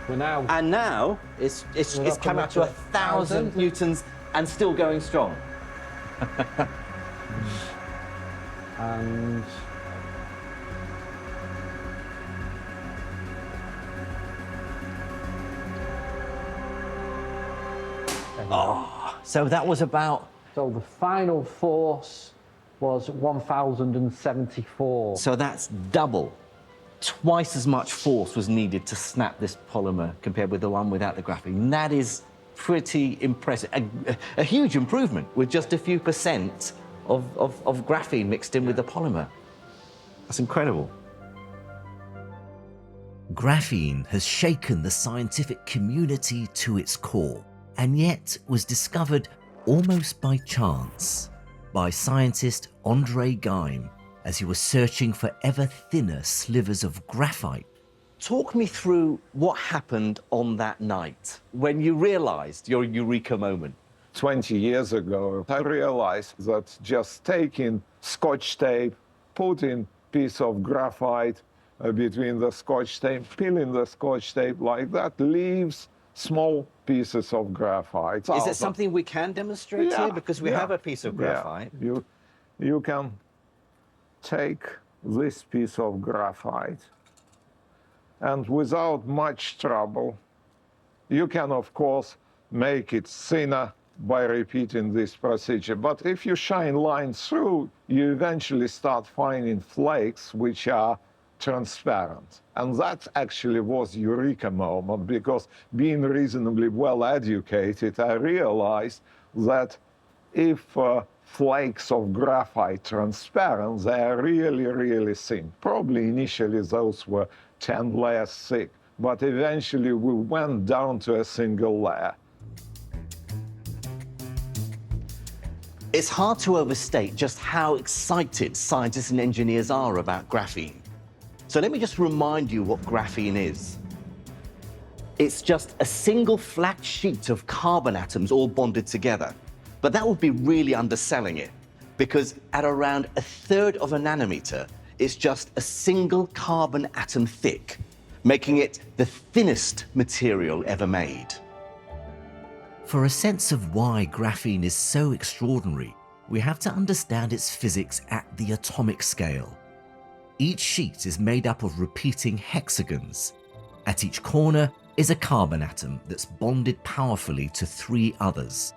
We're now... And now it's come up to 1,000 newtons and still going strong. And... Oh, so that was about... So the final force was 1,074. So that's double. Twice as much force was needed to snap this polymer compared with the one without the graphene. That is pretty impressive. A huge improvement with just a few percent of graphene mixed in with the polymer. That's incredible. Graphene has shaken the scientific community to its core, and yet was discovered almost by chance by scientist Andre Geim as he was searching for ever thinner slivers of graphite. Talk me through what happened on that night when you realized your eureka moment. 20 years ago, I realized that just taking Scotch tape, putting piece of graphite between the Scotch tape, peeling the Scotch tape like that, leaves small pieces of graphite. Is it something we can demonstrate here? Because we have a piece of graphite. Yeah. You can take this piece of graphite and without much trouble, you can, of course, make it thinner by repeating this procedure. But if you shine lines through, you eventually start finding flakes which are transparent. And that actually was eureka moment, because being reasonably well educated, I realized that if flakes of graphite transparent, they are really, really thin. Probably initially those were 10 layers thick, but eventually we went down to a single layer. It's hard to overstate just how excited scientists and engineers are about graphene. So let me just remind you what graphene is. It's just a single flat sheet of carbon atoms all bonded together. But that would be really underselling it, because at around 1/3 of a nanometer, it's just a single carbon atom thick, making it the thinnest material ever made. For a sense of why graphene is so extraordinary, we have to understand its physics at the atomic scale. Each sheet is made up of repeating hexagons. At each corner is a carbon atom that's bonded powerfully to 3 others.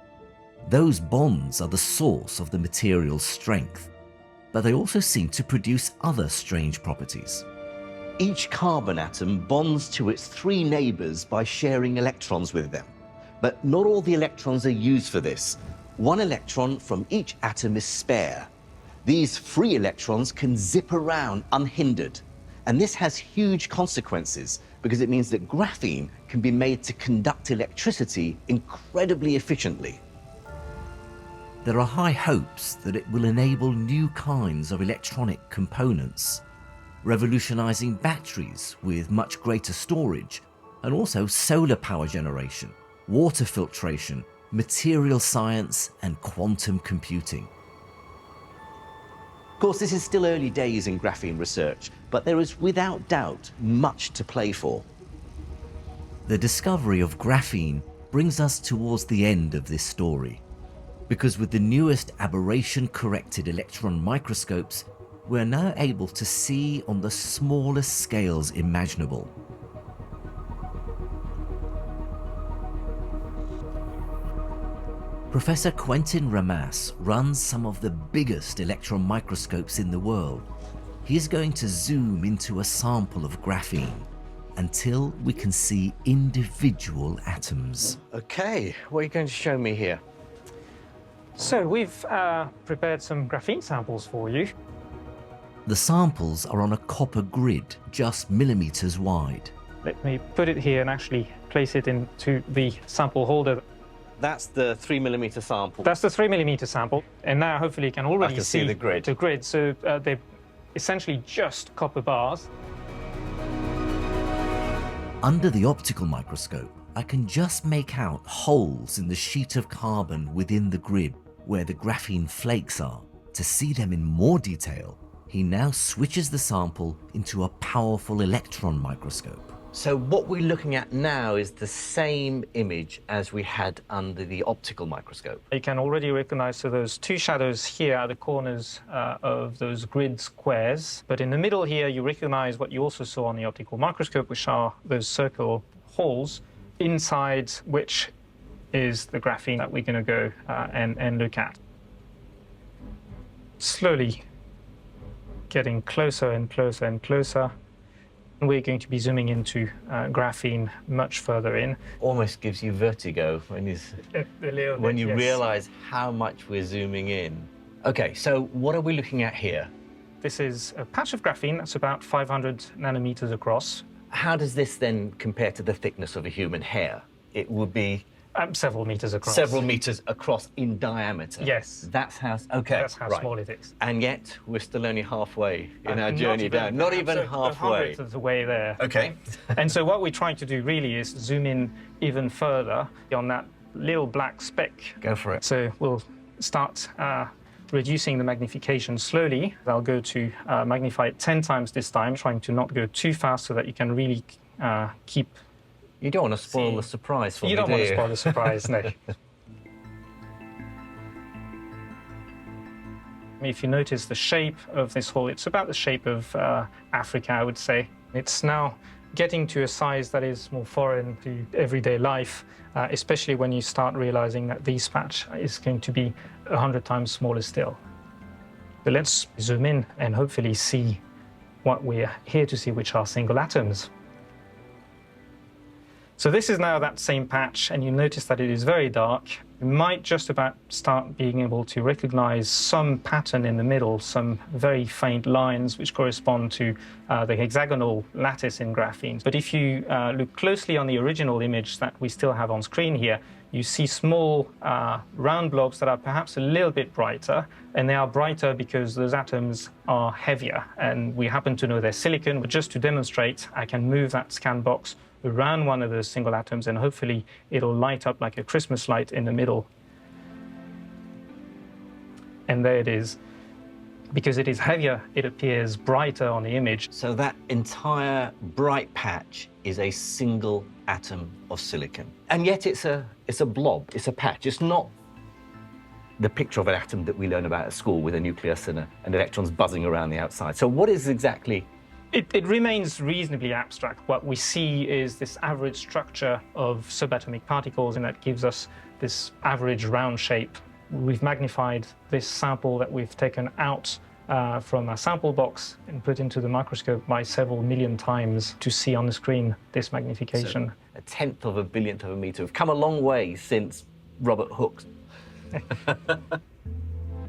Those bonds are the source of the material's strength, but they also seem to produce other strange properties. Each carbon atom bonds to its 3 neighbors by sharing electrons with them. But not all the electrons are used for this. 1 electron from each atom is spare. These free electrons can zip around unhindered. And this has huge consequences because it means that graphene can be made to conduct electricity incredibly efficiently. There are high hopes that it will enable new kinds of electronic components, revolutionizing batteries with much greater storage, and also solar power generation, water filtration, material science, and quantum computing. Of course, this is still early days in graphene research, but there is without doubt much to play for. The discovery of graphene brings us towards the end of this story, because with the newest aberration-corrected electron microscopes, we're now able to see on the smallest scales imaginable. Professor Quentin Ramas runs some of the biggest electron microscopes in the world. He's going to zoom into a sample of graphene until we can see individual atoms. Okay, what are you going to show me here? So we've prepared some graphene samples for you. The samples are on a copper grid, just millimeters wide. Let me put it here and actually place it into the sample holder. That's the 3mm sample. That's the 3mm sample. And now hopefully you can already see the grid. The grid. So they're essentially just copper bars. Under the optical microscope, I can just make out holes in the sheet of carbon within the grid where the graphene flakes are. To see them in more detail, he now switches the sample into a powerful electron microscope. So what we're looking at now is the same image as we had under the optical microscope. You can already recognize, so those 2 shadows here are the corners of those grid squares. But in the middle here, you recognize what you also saw on the optical microscope, which are those circle holes, inside which is the graphene that we're going to go and look at. Slowly getting closer and closer and closer. We're going to be zooming into graphene much further in. Almost gives you vertigo when you realize how much we're zooming in. Okay, so what are we looking at here? This is a patch of graphene that's about 500 nanometers across. How does this then compare to the thickness of a human hair? It would be several meters across. Several meters across in diameter. Yes. That's how. Okay. That's how small it is. And yet we're still only halfway in our journey down. Not even halfway. Hundredth of the way there. Okay. And so what we're trying to do really is zoom in even further on that little black speck. Go for it. So we'll start reducing the magnification slowly. I'll go to magnify it 10 times this time, trying to not go too fast so that you can really keep. You don't want to spoil the surprise for me, do you? You don't want to spoil the surprise, no. If you notice the shape of this hole, it's about the shape of Africa, I would say. It's now getting to a size that is more foreign to everyday life, especially when you start realizing that this patch is going to be 100 times smaller still. But let's zoom in and hopefully see what we're here to see, which are single atoms. So this is now that same patch, and you notice that it is very dark. You might just about start being able to recognize some pattern in the middle, some very faint lines which correspond to the hexagonal lattice in graphene. But if you look closely on the original image that we still have on screen here, you see small round blobs that are perhaps a little bit brighter, and they are brighter because those atoms are heavier. And we happen to know they're silicon, but just to demonstrate, I can move that scan box around one of those single atoms, and hopefully it'll light up like a Christmas light in the middle. And there it is. Because it is heavier, it appears brighter on the image. So that entire bright patch is a single atom of silicon. And yet it's a blob, it's a patch. It's not the picture of an atom that we learn about at school with a nucleus and electrons buzzing around the outside. So what is exactly? It remains reasonably abstract. What we see is this average structure of subatomic particles, and that gives us this average round shape. We've magnified this sample that we've taken out from our sample box and put into the microscope by several million times to see on the screen this magnification. So 1/10 of a billionth of a meter. We've come a long way since Robert Hooke.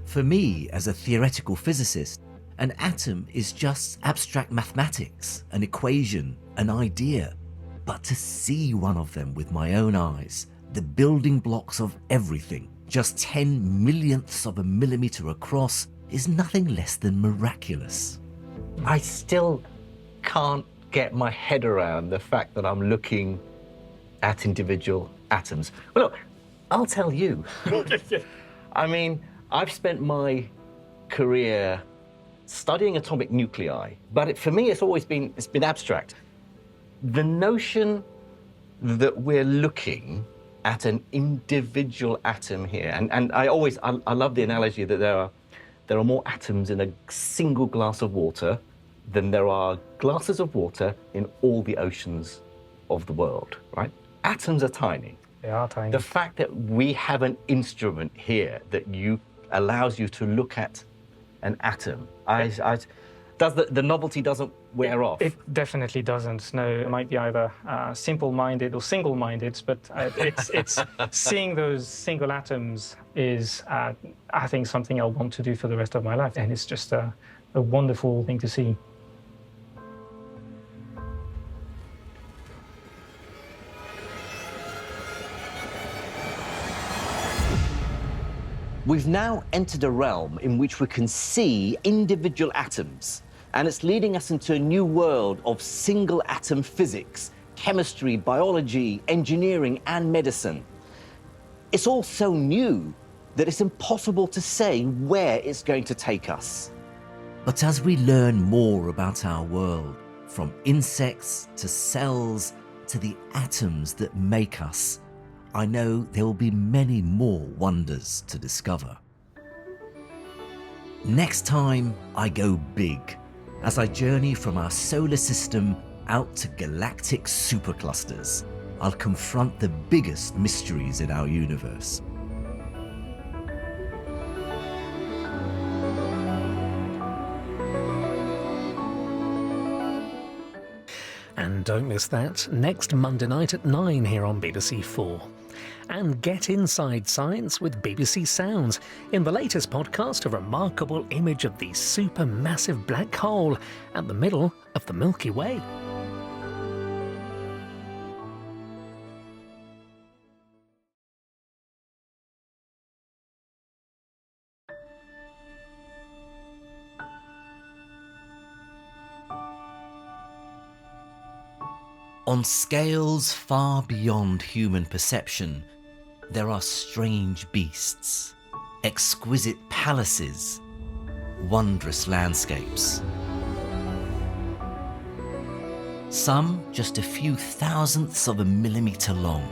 For me, as a theoretical physicist, an atom is just abstract mathematics, an equation, an idea. But to see one of them with my own eyes, the building blocks of everything, just 10 millionths of a millimeter across, is nothing less than miraculous. I still can't get my head around the fact that I'm looking at individual atoms. Well, look, I'll tell you. I mean, I've spent my career studying atomic nuclei, but for me, it's been abstract. The notion that we're looking at an individual atom here, and I love the analogy that there are more atoms in a single glass of water than there are glasses of water in all the oceans of the world, right? Atoms are tiny. They are tiny. The fact that we have an instrument here that allows you to look at an atom, the novelty doesn't wear off. It definitely doesn't. No, it might be either simple-minded or single-minded, but it's seeing those single atoms is, I think, something I'll want to do for the rest of my life, and it's just a wonderful thing to see. We've now entered a realm in which we can see individual atoms, and it's leading us into a new world of single atom physics, chemistry, biology, engineering, and medicine. It's all so new that it's impossible to say where it's going to take us. But as we learn more about our world, from insects to cells to the atoms that make us, I know there will be many more wonders to discover. Next time, I go big as I journey from our solar system out to galactic superclusters. I'll confront the biggest mysteries in our universe. And don't miss that next Monday night at 9 here on BBC 4. And get inside science with BBC Sounds. In the latest podcast, a remarkable image of the supermassive black hole at the middle of the Milky Way. On scales far beyond human perception, there are strange beasts, exquisite palaces, wondrous landscapes. Some just a few thousandths of a millimeter long.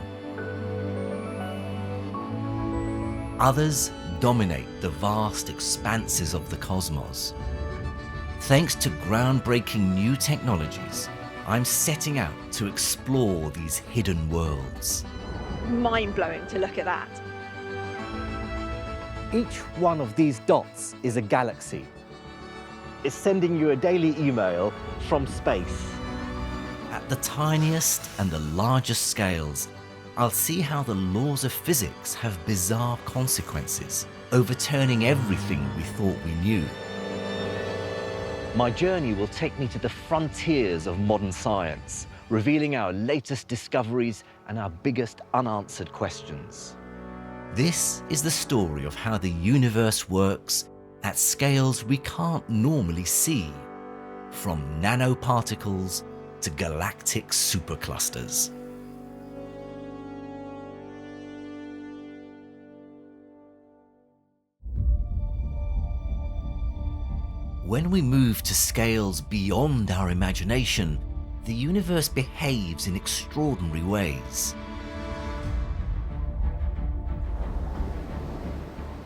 Others dominate the vast expanses of the cosmos. Thanks to groundbreaking new technologies, I'm setting out to explore these hidden worlds. Mind-blowing to look at that. Each one of these dots is a galaxy. It's sending you a daily email from space. At the tiniest and the largest scales, I'll see how the laws of physics have bizarre consequences, overturning everything we thought we knew. My journey will take me to the frontiers of modern science, revealing our latest discoveries and our biggest unanswered questions. This is the story of how the universe works at scales we can't normally see, from nanoparticles to galactic superclusters. When we move to scales beyond our imagination, the universe behaves in extraordinary ways.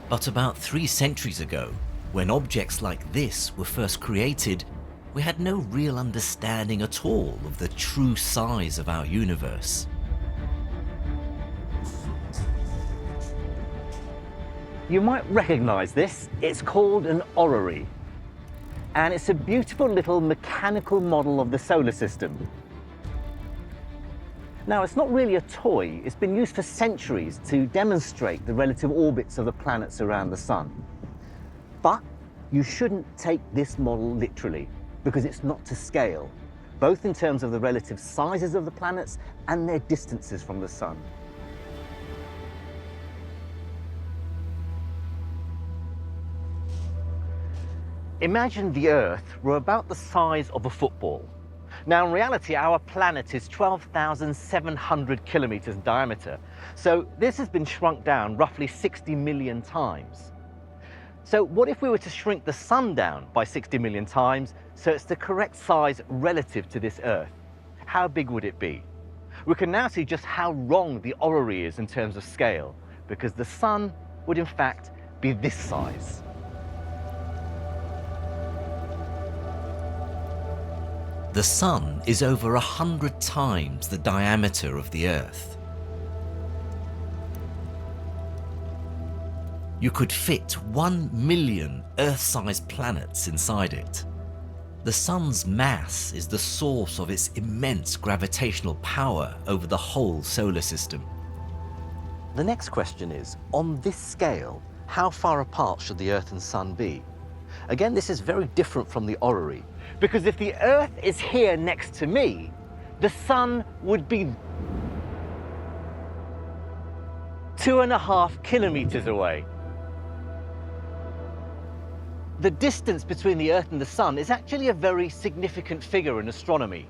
But about 3 centuries ago, when objects like this were first created, we had no real understanding at all of the true size of our universe. You might recognize this. It's called an orrery. And it's a beautiful little mechanical model of the solar system. Now, it's not really a toy. It's been used for centuries to demonstrate the relative orbits of the planets around the sun. But you shouldn't take this model literally, because it's not to scale, both in terms of the relative sizes of the planets and their distances from the sun. Imagine the Earth were about the size of a football. Now, in reality, our planet is 12,700 kilometers in diameter. So this has been shrunk down roughly 60 million times. So what if we were to shrink the sun down by 60 million times so it's the correct size relative to this Earth? How big would it be? We can now see just how wrong the orrery is in terms of scale, because the sun would in fact be this size. The sun is over 100 times the diameter of the Earth. You could fit 1 million Earth-sized planets inside it. The sun's mass is the source of its immense gravitational power over the whole solar system. The next question is, on this scale, how far apart should the Earth and sun be? Again, this is very different from the orrery, because if the Earth is here next to me, the sun would be 2.5 kilometers away. The distance between the Earth and the sun is actually a very significant figure in astronomy.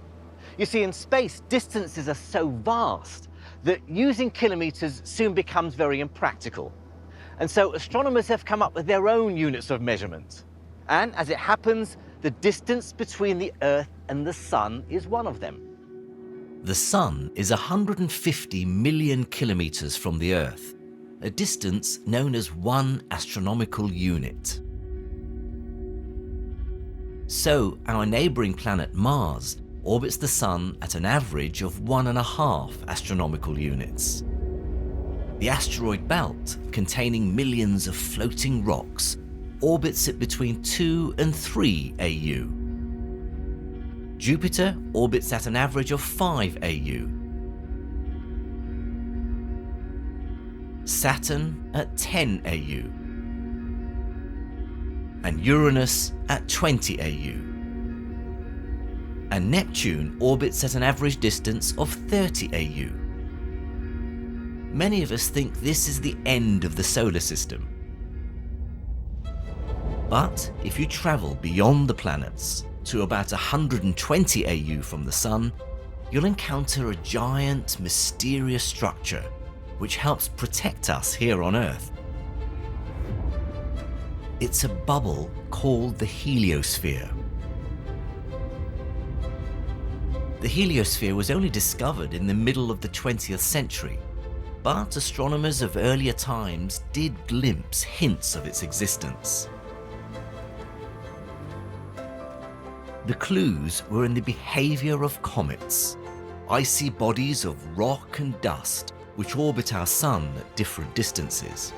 You see, in space, distances are so vast that using kilometers soon becomes very impractical. And so astronomers have come up with their own units of measurement. And as it happens, the distance between the Earth and the sun is one of them. The sun is 150 million kilometers from the Earth, a distance known as 1 astronomical unit. So our neighboring planet Mars orbits the sun at an average of 1.5 astronomical units. The asteroid belt, containing millions of floating rocks, orbits it between 2 and 3 AU. Jupiter orbits at an average of 5 AU. Saturn at 10 AU. And Uranus at 20 AU. And Neptune orbits at an average distance of 30 AU. Many of us think this is the end of the solar system. But if you travel beyond the planets to about 120 AU from the Sun, you'll encounter a giant, mysterious structure which helps protect us here on Earth. It's a bubble called the heliosphere. The heliosphere was only discovered in the middle of the 20th century, but astronomers of earlier times did glimpse hints of its existence. The clues were in the behavior of comets, icy bodies of rock and dust which orbit our sun at different distances.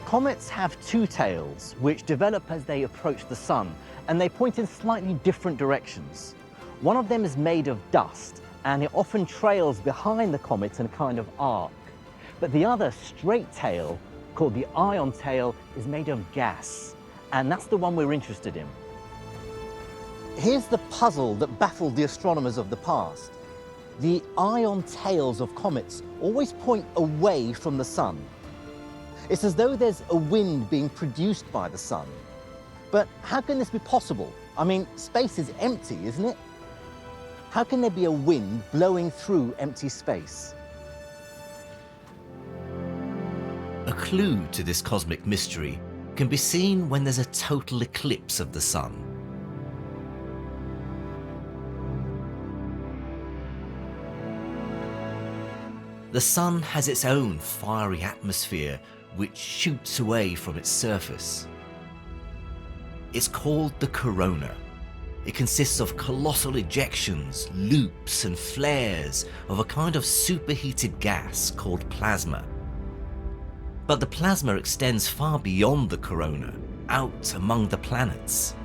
Comets have 2 tails, which develop as they approach the sun, and they point in slightly different directions. One of them is made of dust, and it often trails behind the comet in a kind of arc. But the other straight tail, called the ion tail, is made of gas, and that's the one we're interested in. Here's the puzzle that baffled the astronomers of the past. The ion tails of comets always point away from the sun. It's as though there's a wind being produced by the sun. But how can this be possible? I mean, space is empty, isn't it? How can there be a wind blowing through empty space? A clue to this cosmic mystery can be seen when there's a total eclipse of the sun. The sun has its own fiery atmosphere which shoots away from its surface. It's called the corona. It consists of colossal ejections, loops and flares of a kind of superheated gas called plasma. But the plasma extends far beyond the corona, out among the planets.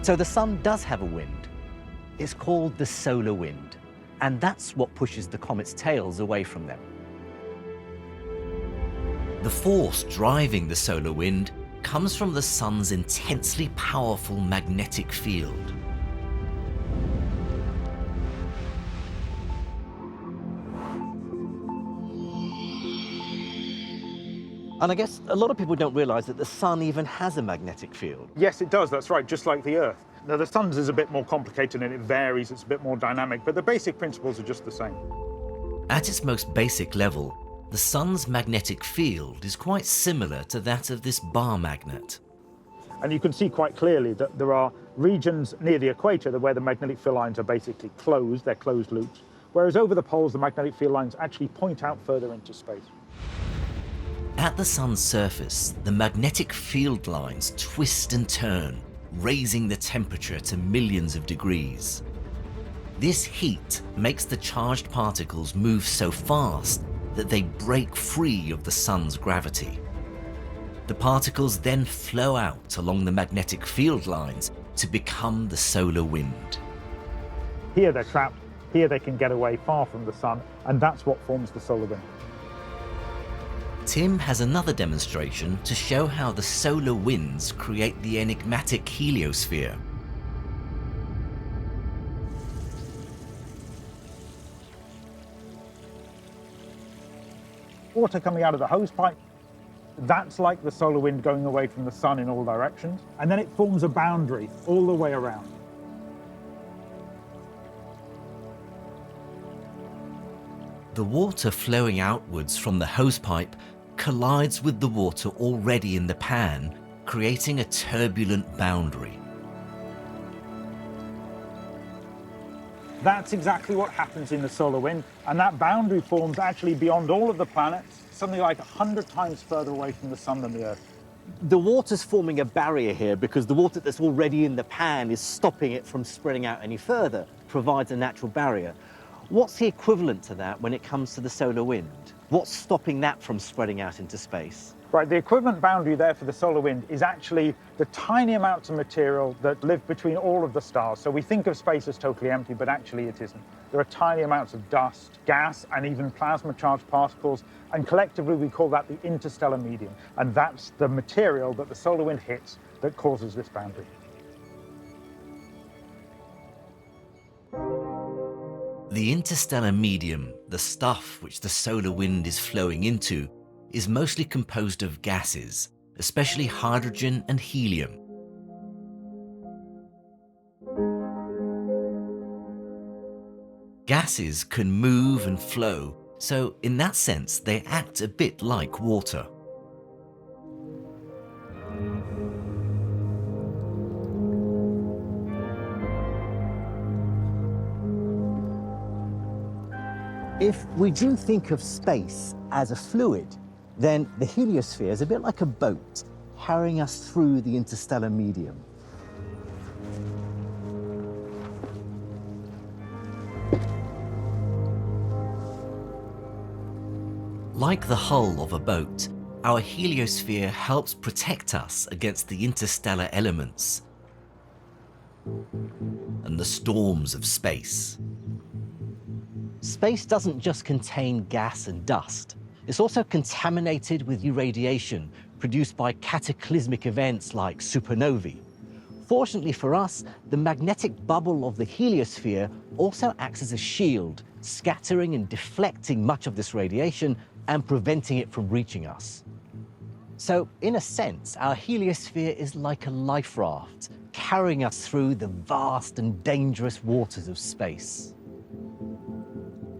So the sun does have a wind. It's called the solar wind, and that's what pushes the comet's tails away from them. The force driving the solar wind comes from the sun's intensely powerful magnetic field. And I guess a lot of people don't realize that the sun even has a magnetic field. Yes, it does, that's right, just like the Earth. Now, the sun's is a bit more complicated and it varies, it's a bit more dynamic, but the basic principles are just the same. At its most basic level, the sun's magnetic field is quite similar to that of this bar magnet. And you can see quite clearly that there are regions near the equator where the magnetic field lines are basically closed, they're closed loops, whereas over the poles the magnetic field lines actually point out further into space. At the sun's surface, the magnetic field lines twist and turn, raising the temperature to millions of degrees. This heat makes the charged particles move so fast that they break free of the sun's gravity. The particles then flow out along the magnetic field lines to become the solar wind. Here they're trapped, here they can get away far from the sun, and that's what forms the solar wind. Tim has another demonstration to show how the solar winds create the enigmatic heliosphere. Water coming out of the hose pipe, that's like the solar wind going away from the sun in all directions, and then it forms a boundary all the way around. The water flowing outwards from the hose pipe collides with the water already in the pan, creating a turbulent boundary. That's exactly what happens in the solar wind, and that boundary forms actually beyond all of the planets, something like 100 times further away from the sun than the Earth. The water's forming a barrier here because the water that's already in the pan is stopping it from spreading out any further, provides a natural barrier. What's the equivalent to that when it comes to the solar wind? What's stopping that from spreading out into space? Right, the equivalent boundary there for the solar wind is actually the tiny amounts of material that live between all of the stars. So we think of space as totally empty, but actually it isn't. There are tiny amounts of dust, gas, and even plasma-charged particles, and collectively we call that the interstellar medium. And that's the material that the solar wind hits that causes this boundary. The interstellar medium, the stuff which the solar wind is flowing into, is mostly composed of gases, especially hydrogen and helium. Gases can move and flow, so in that sense they act a bit like water. If we do think of space as a fluid, then the heliosphere is a bit like a boat carrying us through the interstellar medium. Like the hull of a boat, our heliosphere helps protect us against the interstellar elements and the storms of space. Space doesn't just contain gas and dust. It's also contaminated with irradiation produced by cataclysmic events like supernovae. Fortunately for us, the magnetic bubble of the heliosphere also acts as a shield, scattering and deflecting much of this radiation and preventing it from reaching us. So, in a sense, our heliosphere is like a life raft, carrying us through the vast and dangerous waters of space.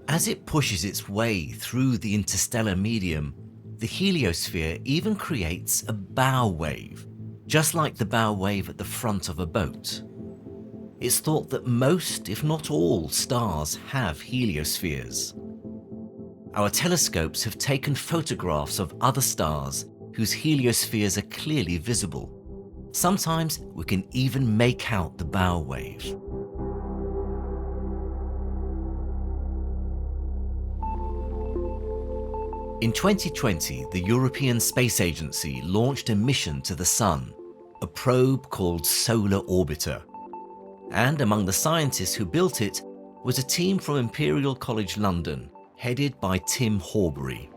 As it pushes its way through the interstellar medium, the heliosphere even creates a bow wave, just like the bow wave at the front of a boat. It's thought that most, if not all, stars have heliospheres. Our telescopes have taken photographs of other stars whose heliospheres are clearly visible. Sometimes we can even make out the bow wave. In 2020, the European Space Agency launched a mission to the Sun, a probe called Solar Orbiter. And among the scientists who built it was a team from Imperial College London, headed by Tim Horbury.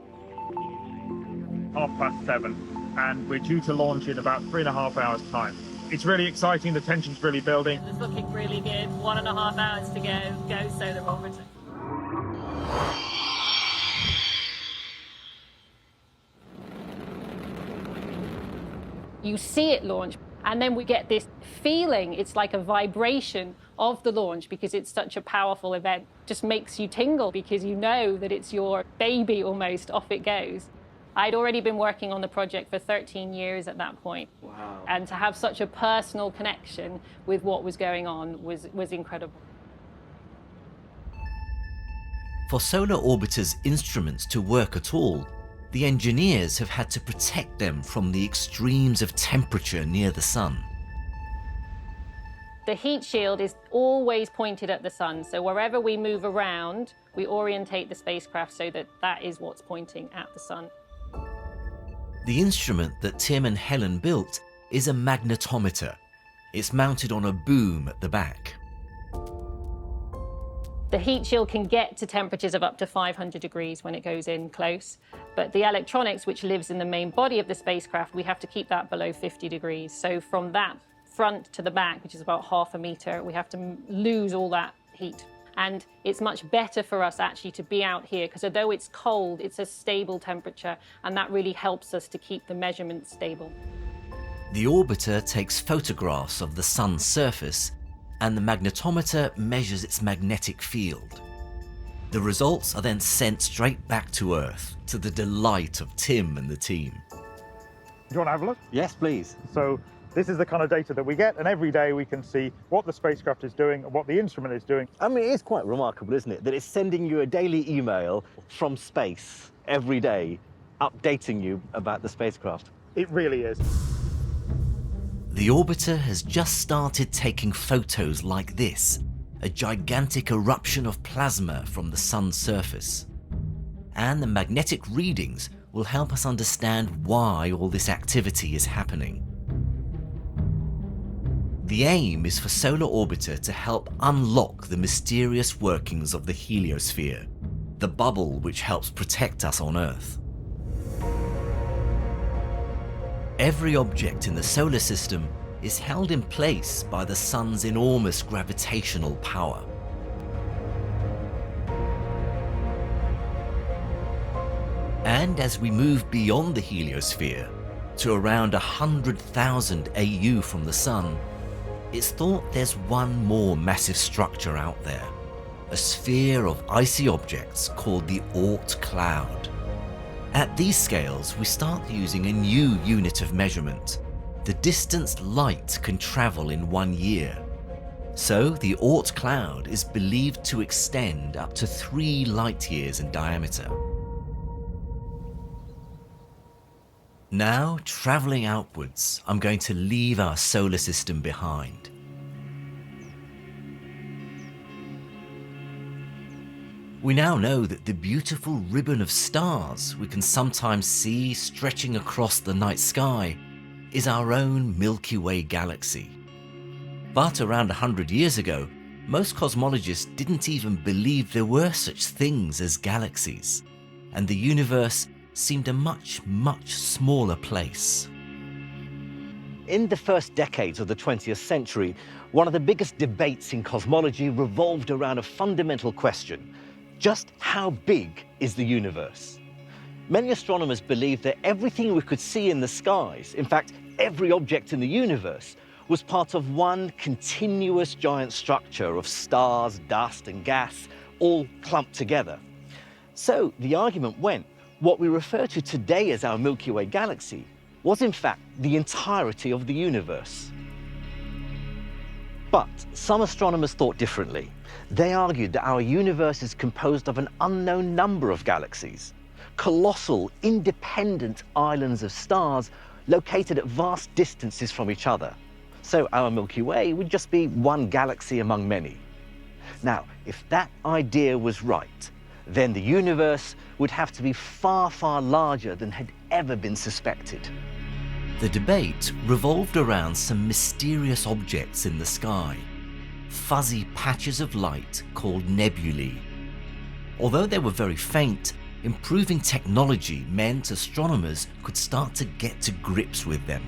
7:30, and we're due to launch in about 3.5 hours' time. It's really exciting, the tension's really building. It's looking really good. 1.5 hours to go. Go Solar Orbiter. You see it launch, and then we get this feeling, it's like a vibration of the launch because it's such a powerful event. Just makes you tingle because you know that it's your baby almost, off it goes. I'd already been working on the project for 13 years at that point. Wow. And to have such a personal connection with what was going on was incredible. For Solar Orbiter's instruments to work at all, the engineers have had to protect them from the extremes of temperature near the Sun. The heat shield is always pointed at the Sun, so wherever we move around, we orientate the spacecraft so that that is what's pointing at the Sun. The instrument that Tim and Helen built is a magnetometer. It's mounted on a boom at the back. The heat shield can get to temperatures of up to 500 degrees when it goes in close, but the electronics, which lives in the main body of the spacecraft, we have to keep that below 50 degrees. So from that front to the back, which is about 0.5 meter, we have to lose all that heat. And it's much better for us actually to be out here because although it's cold, it's a stable temperature, and that really helps us to keep the measurements stable. The orbiter takes photographs of the Sun's surface, and the magnetometer measures its magnetic field. The results are then sent straight back to Earth, to the delight of Tim and the team. Do you want to have a look? Yes, please. So this is the kind of data that we get, and every day we can see what the spacecraft is doing and what the instrument is doing. I mean, it's quite remarkable, isn't it, that it's sending you a daily email from space every day, updating you about the spacecraft. It really is. The orbiter has just started taking photos like this, a gigantic eruption of plasma from the Sun's surface. And the magnetic readings will help us understand why all this activity is happening. The aim is for Solar Orbiter to help unlock the mysterious workings of the heliosphere, the bubble which helps protect us on Earth. Every object in the solar system is held in place by the Sun's enormous gravitational power. And as we move beyond the heliosphere to around 100,000 AU from the Sun, it's thought there's one more massive structure out there, a sphere of icy objects called the Oort cloud. At these scales, we start using a new unit of measurement, the distance light can travel in 1 year. So the Oort cloud is believed to extend up to 3 light years in diameter. Now, traveling outwards, I'm going to leave our solar system behind. We now know that the beautiful ribbon of stars we can sometimes see stretching across the night sky is our own Milky Way galaxy. But around 100 years ago, most cosmologists didn't even believe there were such things as galaxies, and the universe seemed a much, much smaller place. In the first decades of the 20th century, one of the biggest debates in cosmology revolved around a fundamental question: just how big is the universe? Many astronomers believed that everything we could see in the skies, in fact, every object in the universe, was part of one continuous giant structure of stars, dust, and gas, all clumped together. So the argument went, what we refer to today as our Milky Way galaxy was in fact the entirety of the universe. But some astronomers thought differently. They argued that our universe is composed of an unknown number of galaxies, colossal, independent islands of stars located at vast distances from each other. So our Milky Way would just be one galaxy among many. Now, if that idea was right, then the universe would have to be far, far larger than had ever been suspected. The debate revolved around some mysterious objects in the sky, fuzzy patches of light called nebulae. Although they were very faint, improving technology meant astronomers could start to get to grips with them.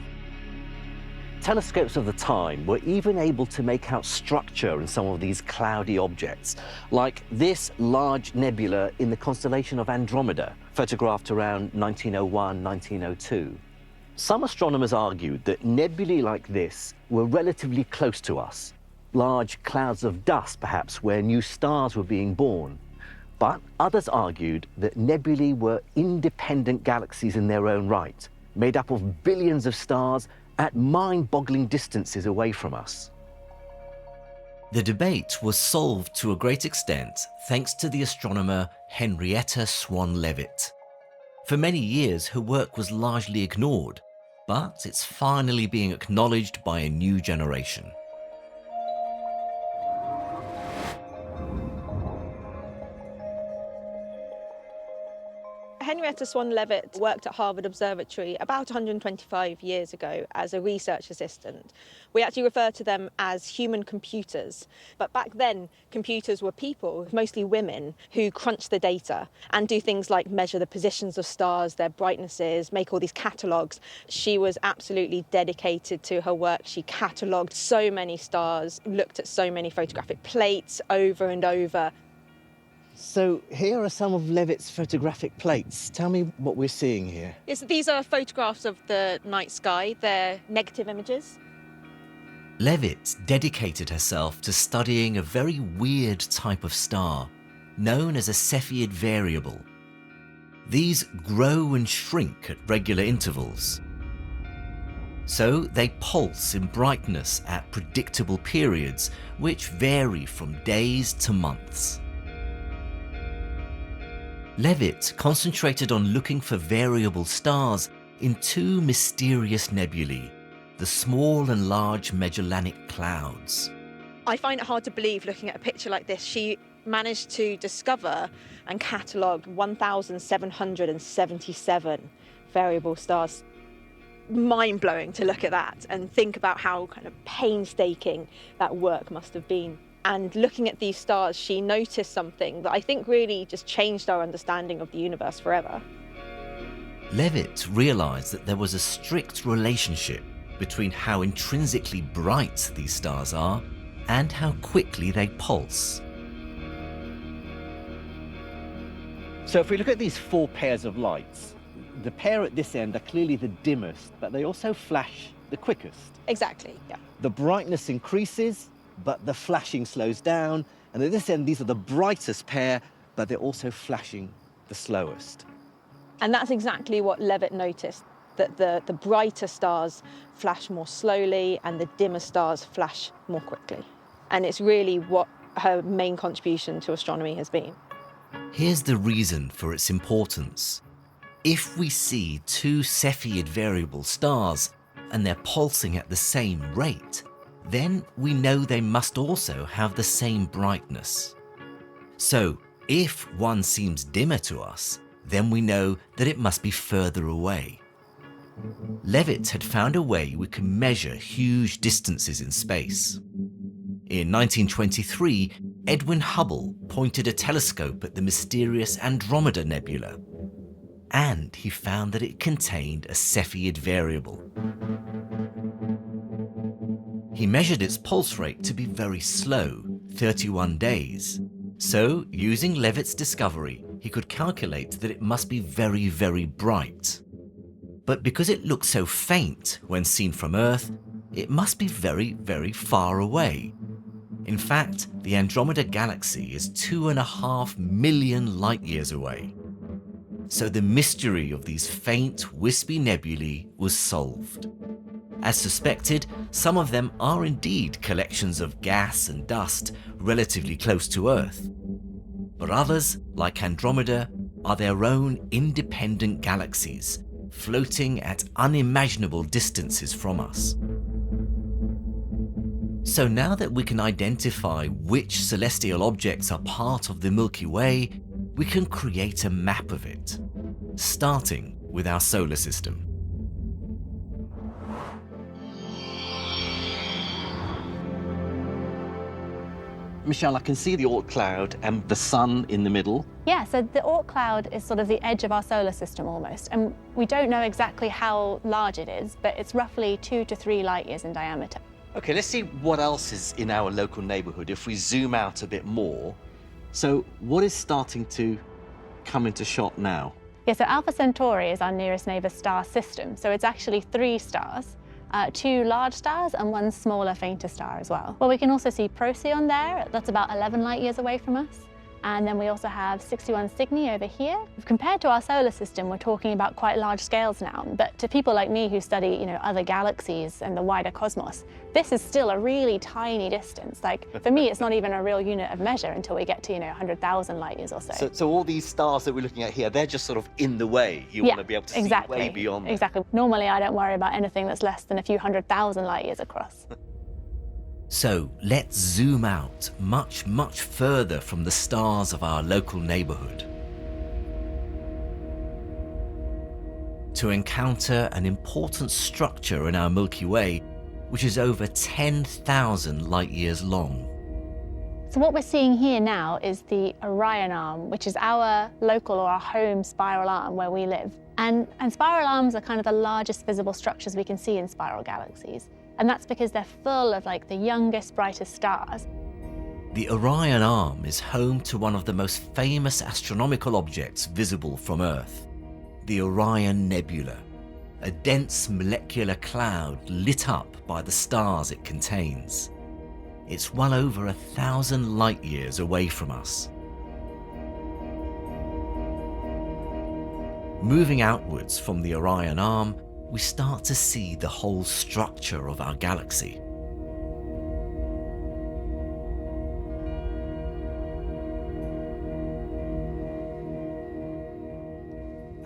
Telescopes of the time were even able to make out structure in some of these cloudy objects, like this large nebula in the constellation of Andromeda, photographed around 1901, 1902. Some astronomers argued that nebulae like this were relatively close to us, large clouds of dust perhaps where new stars were being born. But others argued that nebulae were independent galaxies in their own right, made up of billions of stars at mind-boggling distances away from us. The debate was solved to a great extent thanks to the astronomer Henrietta Swan Leavitt. For many years, her work was largely ignored, but it's finally being acknowledged by a new generation. Henrietta Swan Leavitt worked at Harvard Observatory about 125 years ago as a research assistant. We actually refer to them as human computers. But back then, computers were people, mostly women, who crunch the data and do things like measure the positions of stars, their brightnesses, make all these catalogues. She was absolutely dedicated to her work. She catalogued so many stars, looked at so many photographic plates over and over. So here are some of Leavitt's photographic plates. Tell me what we're seeing here. Yes, these are photographs of the night sky. They're negative images. Leavitt dedicated herself to studying a very weird type of star, known as a Cepheid variable. These grow and shrink at regular intervals. So they pulse in brightness at predictable periods, which vary from days to months. Leavitt concentrated on looking for variable stars in two mysterious nebulae, the Small and Large Magellanic Clouds. I find it hard to believe, looking at a picture like this, she managed to discover and catalogue 1,777 variable stars. Mind-blowing to look at that and think about how kind of painstaking that work must have been. And looking at these stars, she noticed something that I think really just changed our understanding of the universe forever. Leavitt realized that there was a strict relationship between how intrinsically bright these stars are and how quickly they pulse. So if we look at these four pairs of lights, the pair at this end are clearly the dimmest, but they also flash the quickest. Exactly, yeah. The brightness increases, but the flashing slows down. And at this end, these are the brightest pair, but they're also flashing the slowest. And that's exactly what Leavitt noticed, that the brighter stars flash more slowly and the dimmer stars flash more quickly. And it's really what her main contribution to astronomy has been. Here's the reason for its importance. If we see two Cepheid variable stars and they're pulsing at the same rate, then we know they must also have the same brightness. So if one seems dimmer to us, then we know that it must be further away. Leavitt had found a way we can measure huge distances in space. In 1923, Edwin Hubble pointed a telescope at the mysterious Andromeda Nebula, and he found that it contained a Cepheid variable. He measured its pulse rate to be very slow, 31 days. So, using Leavitt's discovery, he could calculate that it must be very, very bright. But because it looked so faint when seen from Earth, it must be very, very far away. In fact, the Andromeda Galaxy is 2.5 million light-years away. So the mystery of these faint, wispy nebulae was solved. As suspected, some of them are indeed collections of gas and dust relatively close to Earth. But others, like Andromeda, are their own independent galaxies, floating at unimaginable distances from us. So now that we can identify which celestial objects are part of the Milky Way, we can create a map of it, starting with our solar system. Michelle, I can see the Oort cloud and the sun in the middle. Yeah, so the Oort cloud is sort of the edge of our solar system almost, and we don't know exactly how large it is, but it's roughly 2 to 3 light-years in diameter. Okay, let's see what else is in our local neighborhood if we zoom out a bit more. So what is starting to come into shot now? Yeah, so Alpha Centauri is our nearest neighbor star system, so it's actually 3 stars. 2 large stars and 1 smaller, fainter star as well. Well, we can also see Procyon there. That's about 11 light-years away from us. And then we also have 61 Cygni over here. Compared to our solar system, we're talking about quite large scales now. But to people like me who study, other galaxies and the wider cosmos, this is still a really tiny distance. Like, for me, it's not even a real unit of measure until we get to, 100,000 light-years or so. So all these stars that we're looking at here, they're just sort of in the way. You want to be able to see way beyond them. Exactly. Normally, I don't worry about anything that's less than a few 100,000 light-years across. So let's zoom out much, much further from the stars of our local neighborhood to encounter an important structure in our Milky Way, which is over 10,000 light-years long. So what we're seeing here now is the Orion Arm, which is our local or our home spiral arm where we live. And spiral arms are kind of the largest visible structures we can see in spiral galaxies. And that's because they're full of the youngest, brightest stars. The Orion Arm is home to one of the most famous astronomical objects visible from Earth, the Orion Nebula, a dense molecular cloud lit up by the stars it contains. It's well over 1,000 light-years away from us. Moving outwards from the Orion Arm, we start to see the whole structure of our galaxy.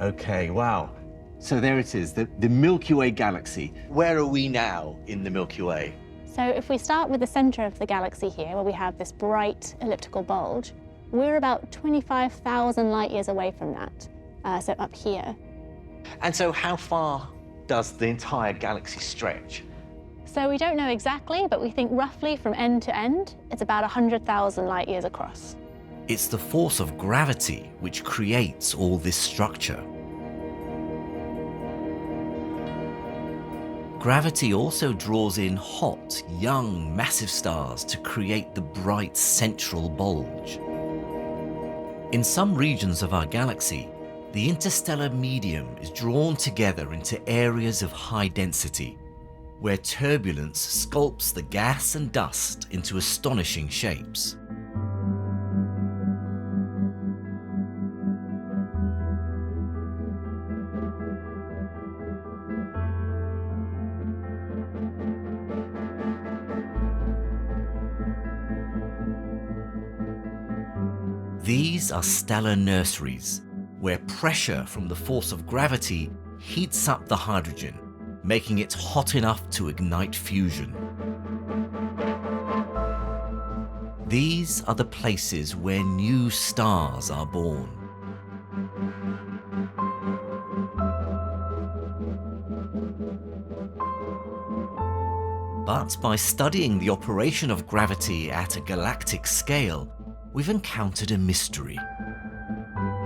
Okay, wow. So there it is, the Milky Way galaxy. Where are we now in the Milky Way? So if we start with the center of the galaxy here, where we have this bright elliptical bulge, we're about 25,000 light-years away from that, so up here. And so how far does the entire galaxy stretch? So we don't know exactly, but we think roughly from end to end, it's about 100,000 light-years across. It's the force of gravity which creates all this structure. Gravity also draws in hot, young, massive stars to create the bright central bulge. In some regions of our galaxy, the interstellar medium is drawn together into areas of high density, where turbulence sculpts the gas and dust into astonishing shapes. These are stellar nurseries, where pressure from the force of gravity heats up the hydrogen, making it hot enough to ignite fusion. These are the places where new stars are born. But by studying the operation of gravity at a galactic scale, we've encountered a mystery.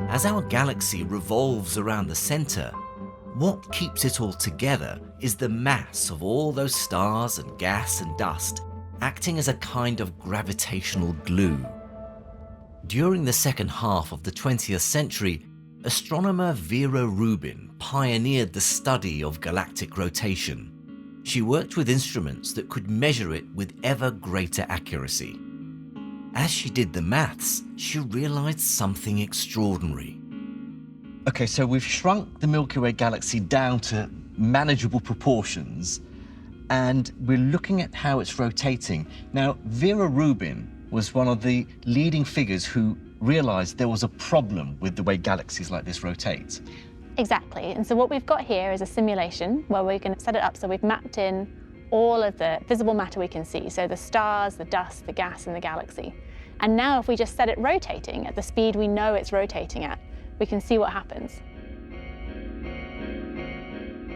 As our galaxy revolves around the center, what keeps it all together is the mass of all those stars and gas and dust acting as a kind of gravitational glue. During the second half of the 20th century, astronomer Vera Rubin pioneered the study of galactic rotation, She worked with instruments that could measure it with ever greater accuracy. As she did the maths, she realized something extraordinary. Okay, so we've shrunk the Milky Way galaxy down to manageable proportions, and we're looking at how it's rotating. Now, Vera Rubin was one of the leading figures who realized there was a problem with the way galaxies like this rotate. Exactly, and so what we've got here is a simulation where we're going to set it up so we've mapped in all of the visible matter we can see, so the stars, the dust, the gas, and the galaxy. And now if we just set it rotating at the speed we know it's rotating at, we can see what happens.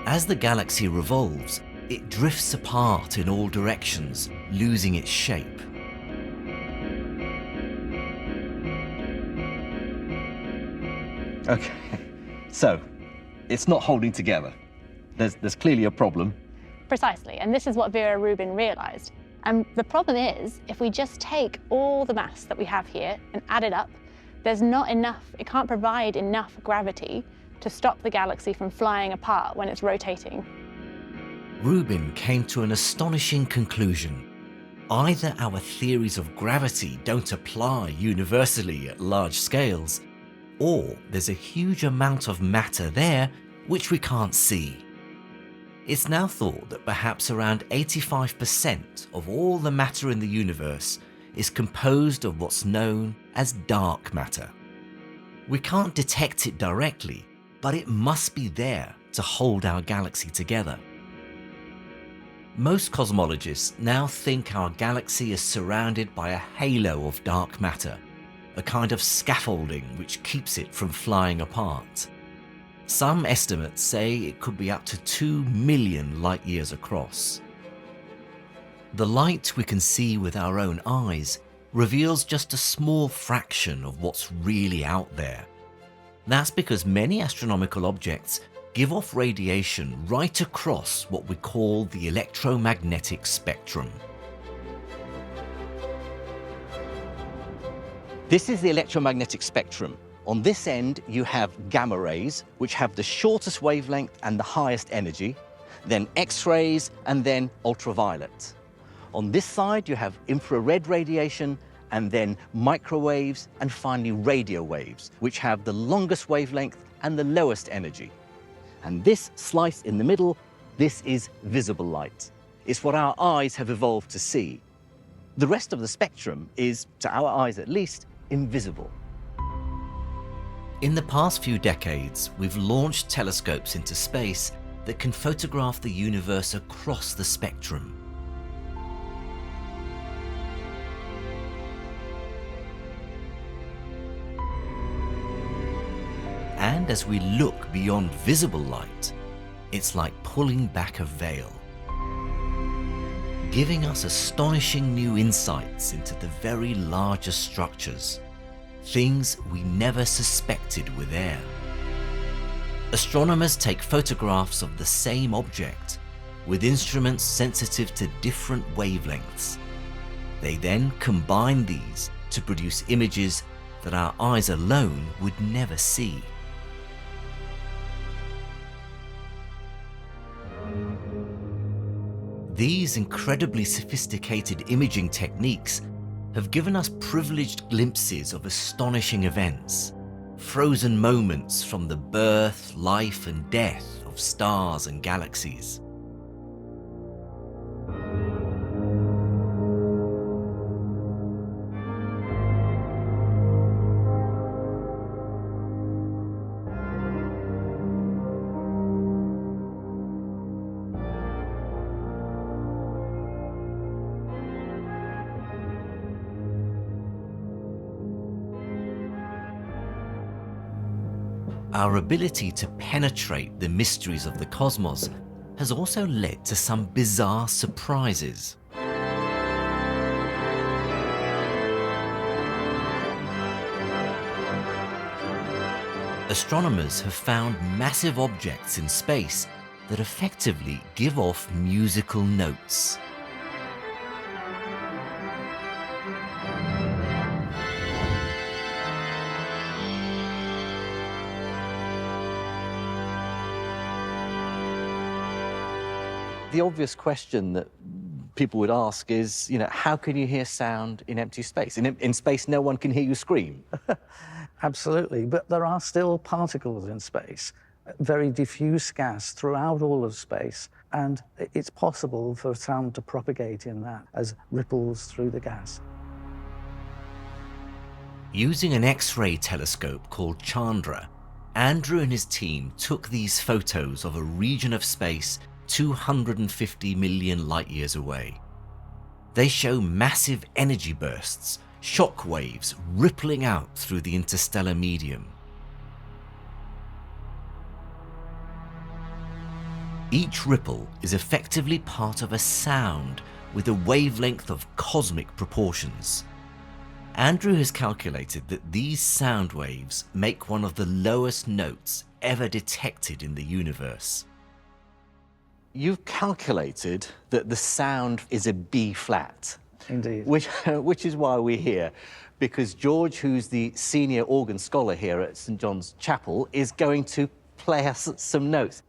As the galaxy revolves, it drifts apart in all directions, losing its shape. Okay, so it's not holding together. There's clearly a problem. Precisely, and this is what Vera Rubin realized. And the problem is, if we just take all the mass that we have here and add it up, there's not enough, it can't provide enough gravity to stop the galaxy from flying apart when it's rotating. Rubin came to an astonishing conclusion. Either our theories of gravity don't apply universally at large scales, or there's a huge amount of matter there which we can't see. It's now thought that perhaps around 85% of all the matter in the universe is composed of what's known as dark matter. We can't detect it directly, but it must be there to hold our galaxy together. Most cosmologists now think our galaxy is surrounded by a halo of dark matter, a kind of scaffolding which keeps it from flying apart. Some estimates say it could be up to 2 million light-years across. The light we can see with our own eyes reveals just a small fraction of what's really out there. That's because many astronomical objects give off radiation right across what we call the electromagnetic spectrum. This is the electromagnetic spectrum. On this end, you have gamma rays, which have the shortest wavelength and the highest energy, then X-rays, and then ultraviolet. On this side, you have infrared radiation, and then microwaves, and finally radio waves, which have the longest wavelength and the lowest energy. And this slice in the middle, this is visible light. It's what our eyes have evolved to see. The rest of the spectrum is, to our eyes at least, invisible. In the past few decades, we've launched telescopes into space that can photograph the universe across the spectrum. And as we look beyond visible light, it's like pulling back a veil, giving us astonishing new insights into the very largest structures, things we never suspected were there. Astronomers take photographs of the same object with instruments sensitive to different wavelengths. They then combine these to produce images that our eyes alone would never see. These incredibly sophisticated imaging techniques have given us privileged glimpses of astonishing events, frozen moments from the birth, life, and death of stars and galaxies. Our ability to penetrate the mysteries of the cosmos has also led to some bizarre surprises. Astronomers have found massive objects in space that effectively give off musical notes. The obvious question that people would ask is, you know, how can you hear sound in empty space? In space, no one can hear you scream. Absolutely, but there are still particles in space, very diffuse gas throughout all of space, and it's possible for sound to propagate in that as ripples through the gas. Using an X-ray telescope called Chandra, Andrew and his team took these photos of a region of space 250 million light-years away. They show massive energy bursts, shock waves rippling out through the interstellar medium. Each ripple is effectively part of a sound with a wavelength of cosmic proportions. Andrew has calculated that these sound waves make one of the lowest notes ever detected in the universe. You've calculated that the sound is a B flat. Indeed. Which is why we're here, because George, who's the senior organ scholar here at St John's Chapel, is going to play us some notes.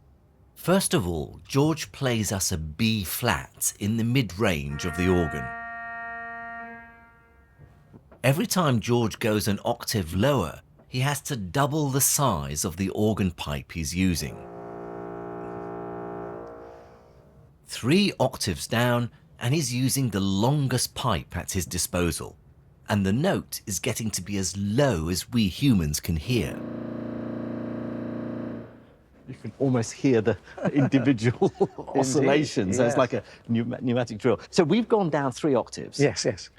First of all, George plays us a B flat in the mid-range of the organ. Every time George goes an octave lower, he has to double the size of the organ pipe he's using. 3 octaves down, and he's using the longest pipe at his disposal, and the note is getting to be as low as we humans can hear. You can almost hear the individual oscillations. Indeed, It's like a pneumatic drill. So we've gone down 3 octaves. Yes, yes.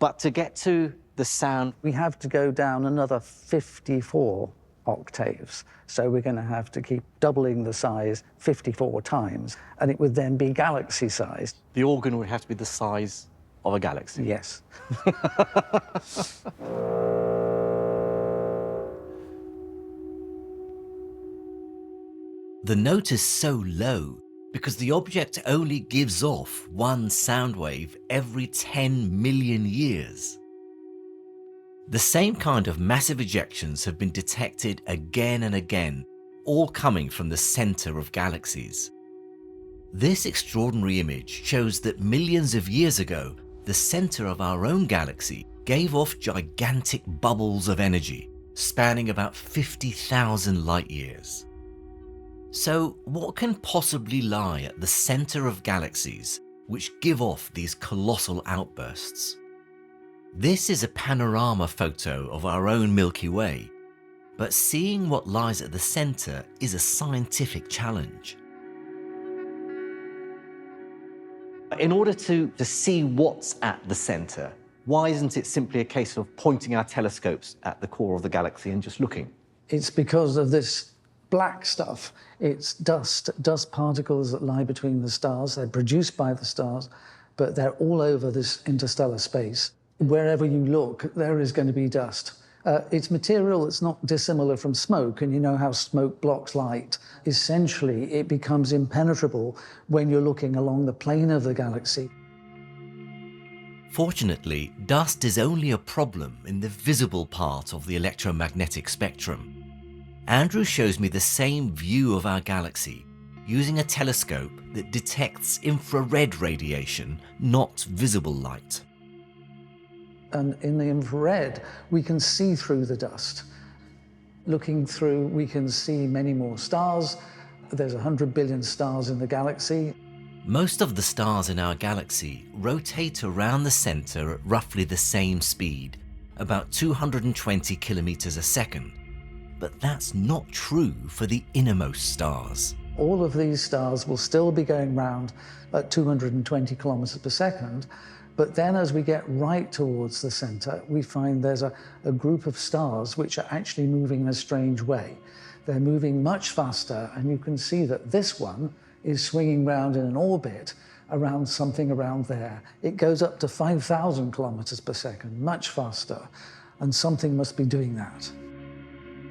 But to get to the sound, we have to go down another 54 octaves. So we're going to have to keep doubling the size 54 times, and it would then be galaxy-sized. The organ would have to be the size of a galaxy. Yes. The note is so low because the object only gives off one sound wave every 10 million years. The same kind of massive ejections have been detected again and again, all coming from the center of galaxies. This extraordinary image shows that millions of years ago, the center of our own galaxy gave off gigantic bubbles of energy, spanning about 50,000 light years. So what can possibly lie at the center of galaxies which give off these colossal outbursts? This is a panorama photo of our own Milky Way, but seeing what lies at the center is a scientific challenge. In order to see what's at the center, why isn't it simply a case of pointing our telescopes at the core of the galaxy and just looking? It's because of this black stuff. It's dust particles that lie between the stars. They're produced by the stars, but they're all over this interstellar space. Wherever you look, there is going to be dust. It's material that's not dissimilar from smoke, and you know how smoke blocks light. Essentially, it becomes impenetrable when you're looking along the plane of the galaxy. Fortunately, dust is only a problem in the visible part of the electromagnetic spectrum. Andrew shows me the same view of our galaxy using a telescope that detects infrared radiation, not visible light. And in the infrared, we can see through the dust. Looking through, we can see many more stars. There's 100 billion stars in the galaxy. Most of the stars in our galaxy rotate around the center at roughly the same speed, about 220 kilometers a second. But that's not true for the innermost stars. All of these stars will still be going round at 220 kilometers per second. But then as we get right towards the center, we find there's a group of stars which are actually moving in a strange way. They're moving much faster, and you can see that this one is swinging round in an orbit around something around there. It goes up to 5,000 kilometers per second, much faster, and something must be doing that.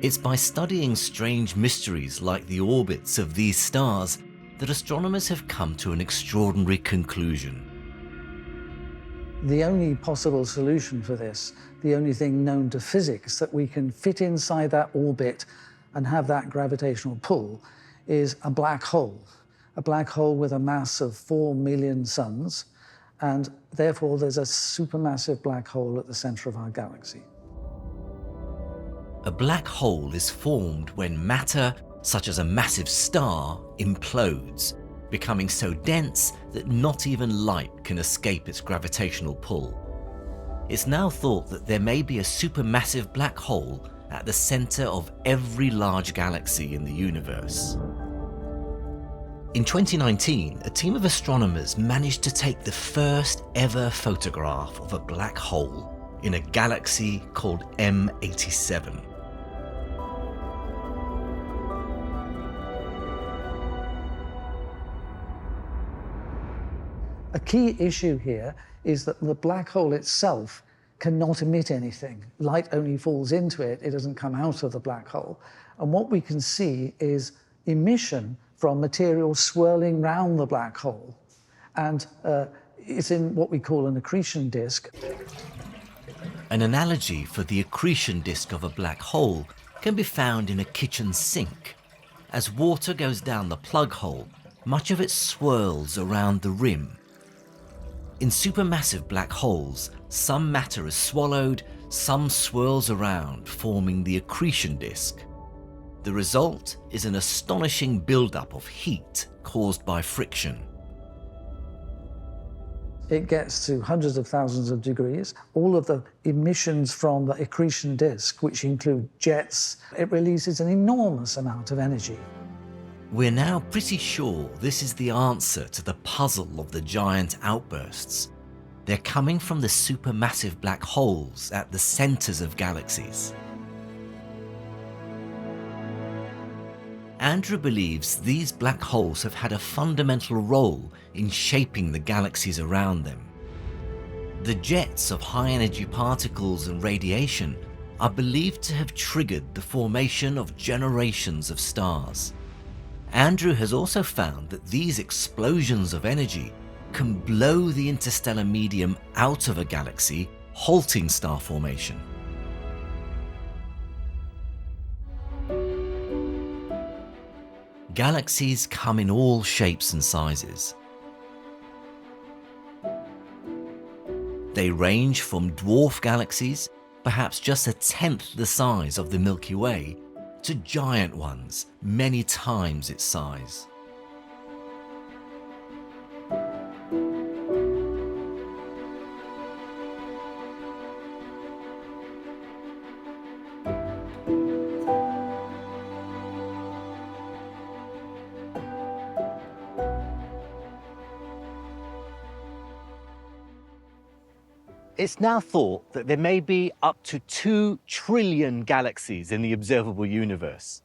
It's by studying strange mysteries like the orbits of these stars that astronomers have come to an extraordinary conclusion. The only possible solution for this, the only thing known to physics that we can fit inside that orbit and have that gravitational pull, is a black hole. a black hole with a mass of 4 million suns, and therefore there's a supermassive black hole at the center of our galaxy. A black hole is formed when matter, such as a massive star, implodes, becoming so dense that not even light can escape its gravitational pull. It's now thought that there may be a supermassive black hole at the center of every large galaxy in the universe. In 2019, a team of astronomers managed to take the first ever photograph of a black hole in a galaxy called M87. A key issue here is that the black hole itself cannot emit anything. Light only falls into it, it doesn't come out of the black hole. And what we can see is emission from material swirling round the black hole. And it's in what we call an accretion disk. An analogy for the accretion disk of a black hole can be found in a kitchen sink. As water goes down the plug hole, much of it swirls around the rim. In supermassive black holes, some matter is swallowed, some swirls around, forming the accretion disk. The result is an astonishing buildup of heat caused by friction. It gets to hundreds of thousands of degrees. All of the emissions from the accretion disk, which include jets, it releases an enormous amount of energy. We're now pretty sure this is the answer to the puzzle of the giant outbursts. They're coming from the supermassive black holes at the centers of galaxies. Andrew believes these black holes have had a fundamental role in shaping the galaxies around them. The jets of high-energy particles and radiation are believed to have triggered the formation of generations of stars. Andrew has also found that these explosions of energy can blow the interstellar medium out of a galaxy, halting star formation. Galaxies come in all shapes and sizes. They range from dwarf galaxies, perhaps just a tenth the size of the Milky Way, to giant ones, many times its size. It's now thought that there may be up to 2 trillion galaxies in the observable universe.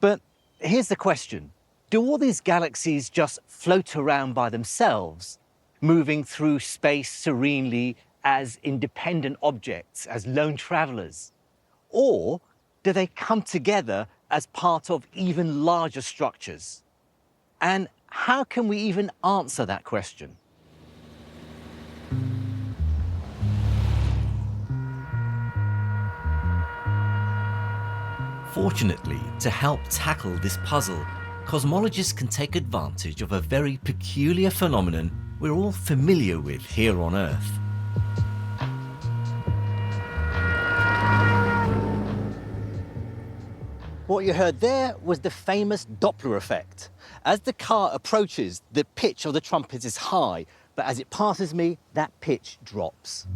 But here's the question. Do all these galaxies just float around by themselves, moving through space serenely as independent objects, as lone travelers? Or do they come together as part of even larger structures? And how can we even answer that question? Fortunately, to help tackle this puzzle, cosmologists can take advantage of a very peculiar phenomenon we're all familiar with here on Earth. What you heard there was the famous Doppler effect. As the car approaches, the pitch of the trumpet is high, but as it passes me, that pitch drops.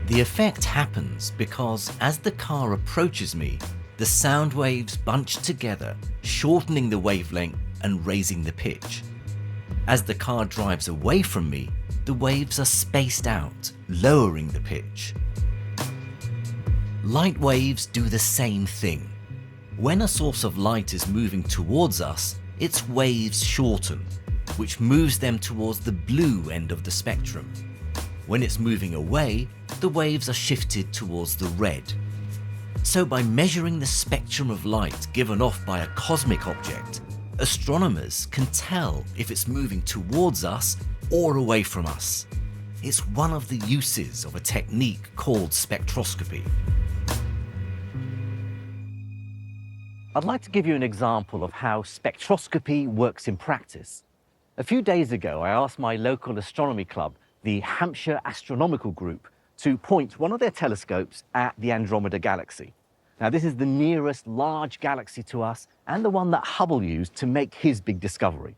The effect happens because as the car approaches me, the sound waves bunch together, shortening the wavelength and raising the pitch. As the car drives away from me, the waves are spaced out, lowering the pitch. Light waves do the same thing. When a source of light is moving towards us, its waves shorten, which moves them towards the blue end of the spectrum. When it's moving away, the waves are shifted towards the red. So by measuring the spectrum of light given off by a cosmic object, astronomers can tell if it's moving towards us or away from us. It's one of the uses of a technique called spectroscopy. I'd like to give you an example of how spectroscopy works in practice. A few days ago, I asked my local astronomy club, the Hampshire Astronomical Group, to point one of their telescopes at the Andromeda Galaxy. Now, this is the nearest large galaxy to us and the one that Hubble used to make his big discovery.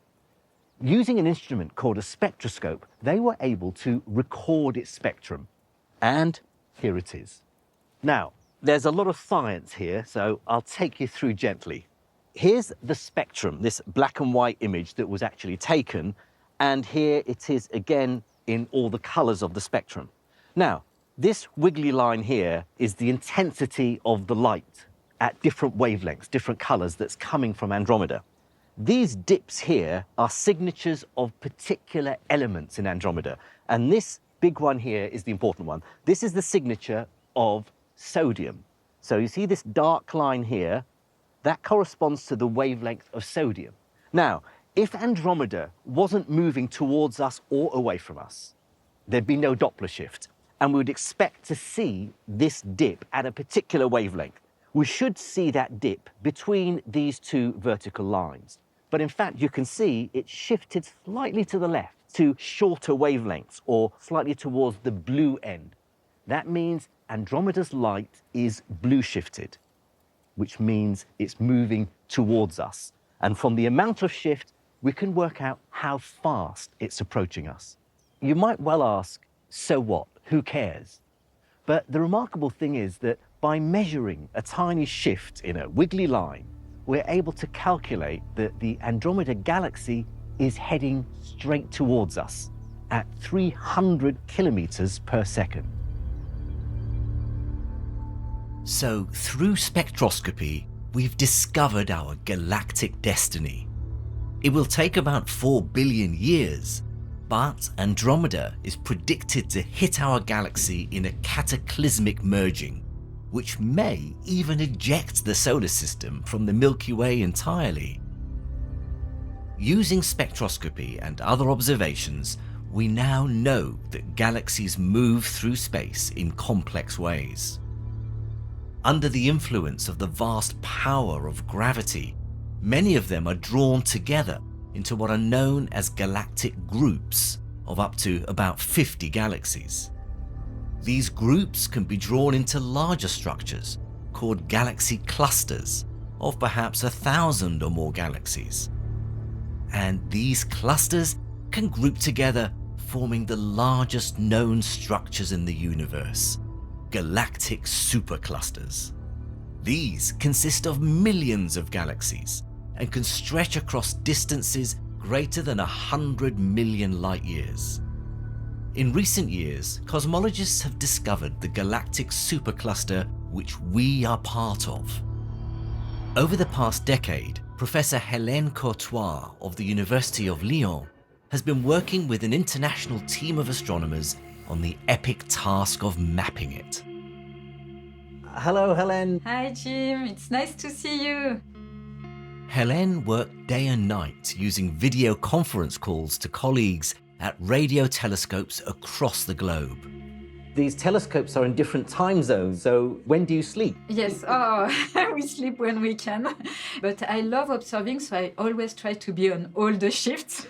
Using an instrument called a spectroscope, they were able to record its spectrum. And here it is. Now, there's a lot of science here, so I'll take you through gently. Here's the spectrum, this black and white image that was actually taken, and here it is again in all the colors of the spectrum. Now, this wiggly line here is the intensity of the light at different wavelengths, different colors that's coming from Andromeda. These dips here are signatures of particular elements in Andromeda, and this big one here is the important one. This is the signature of sodium. So you see this dark line here, that corresponds to the wavelength of sodium. Now, if Andromeda wasn't moving towards us or away from us, there'd be no Doppler shift, and we would expect to see this dip at a particular wavelength. We should see that dip between these two vertical lines. But in fact, you can see it shifted slightly to the left to shorter wavelengths or slightly towards the blue end. That means Andromeda's light is blue shifted, which means it's moving towards us. And from the amount of shift, we can work out how fast it's approaching us. You might well ask, so what? Who cares? But the remarkable thing is that by measuring a tiny shift in a wiggly line, we're able to calculate that the Andromeda Galaxy is heading straight towards us at 300 kilometers per second. So, through spectroscopy, we've discovered our galactic destiny. It will take about 4 billion years, but Andromeda is predicted to hit our galaxy in a cataclysmic merging, which may even eject the solar system from the Milky Way entirely. Using spectroscopy and other observations, we now know that galaxies move through space in complex ways. Under the influence of the vast power of gravity, many of them are drawn together into what are known as galactic groups of up to about 50 galaxies. These groups can be drawn into larger structures called galaxy clusters of perhaps 1,000 or more galaxies. And these clusters can group together, forming the largest known structures in the universe, galactic superclusters. These consist of millions of galaxies and can stretch across distances greater than 100 million light-years. In recent years, cosmologists have discovered the galactic supercluster which we are part of. Over the past decade, Professor Hélène Courtois of the University of Lyon has been working with an international team of astronomers on the epic task of mapping it. Hello, Hélène. Hi, Jim. It's nice to see you. Hélène worked day and night using video conference calls to colleagues at radio telescopes across the globe. These telescopes are in different time zones, so when do you sleep? Yes, we sleep when we can. But I love observing, so I always try to be on all the shifts.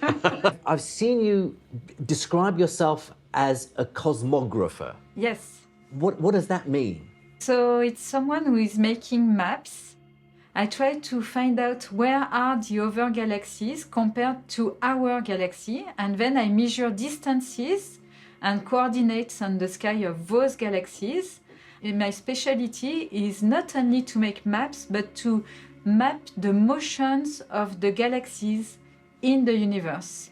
I've seen you describe yourself as a cosmographer. Yes. What does that mean? So it's someone who is making maps. I try to find out where are the other galaxies compared to our galaxy, and then I measure distances and coordinates on the sky of those galaxies. And my specialty is not only to make maps, but to map the motions of the galaxies in the universe.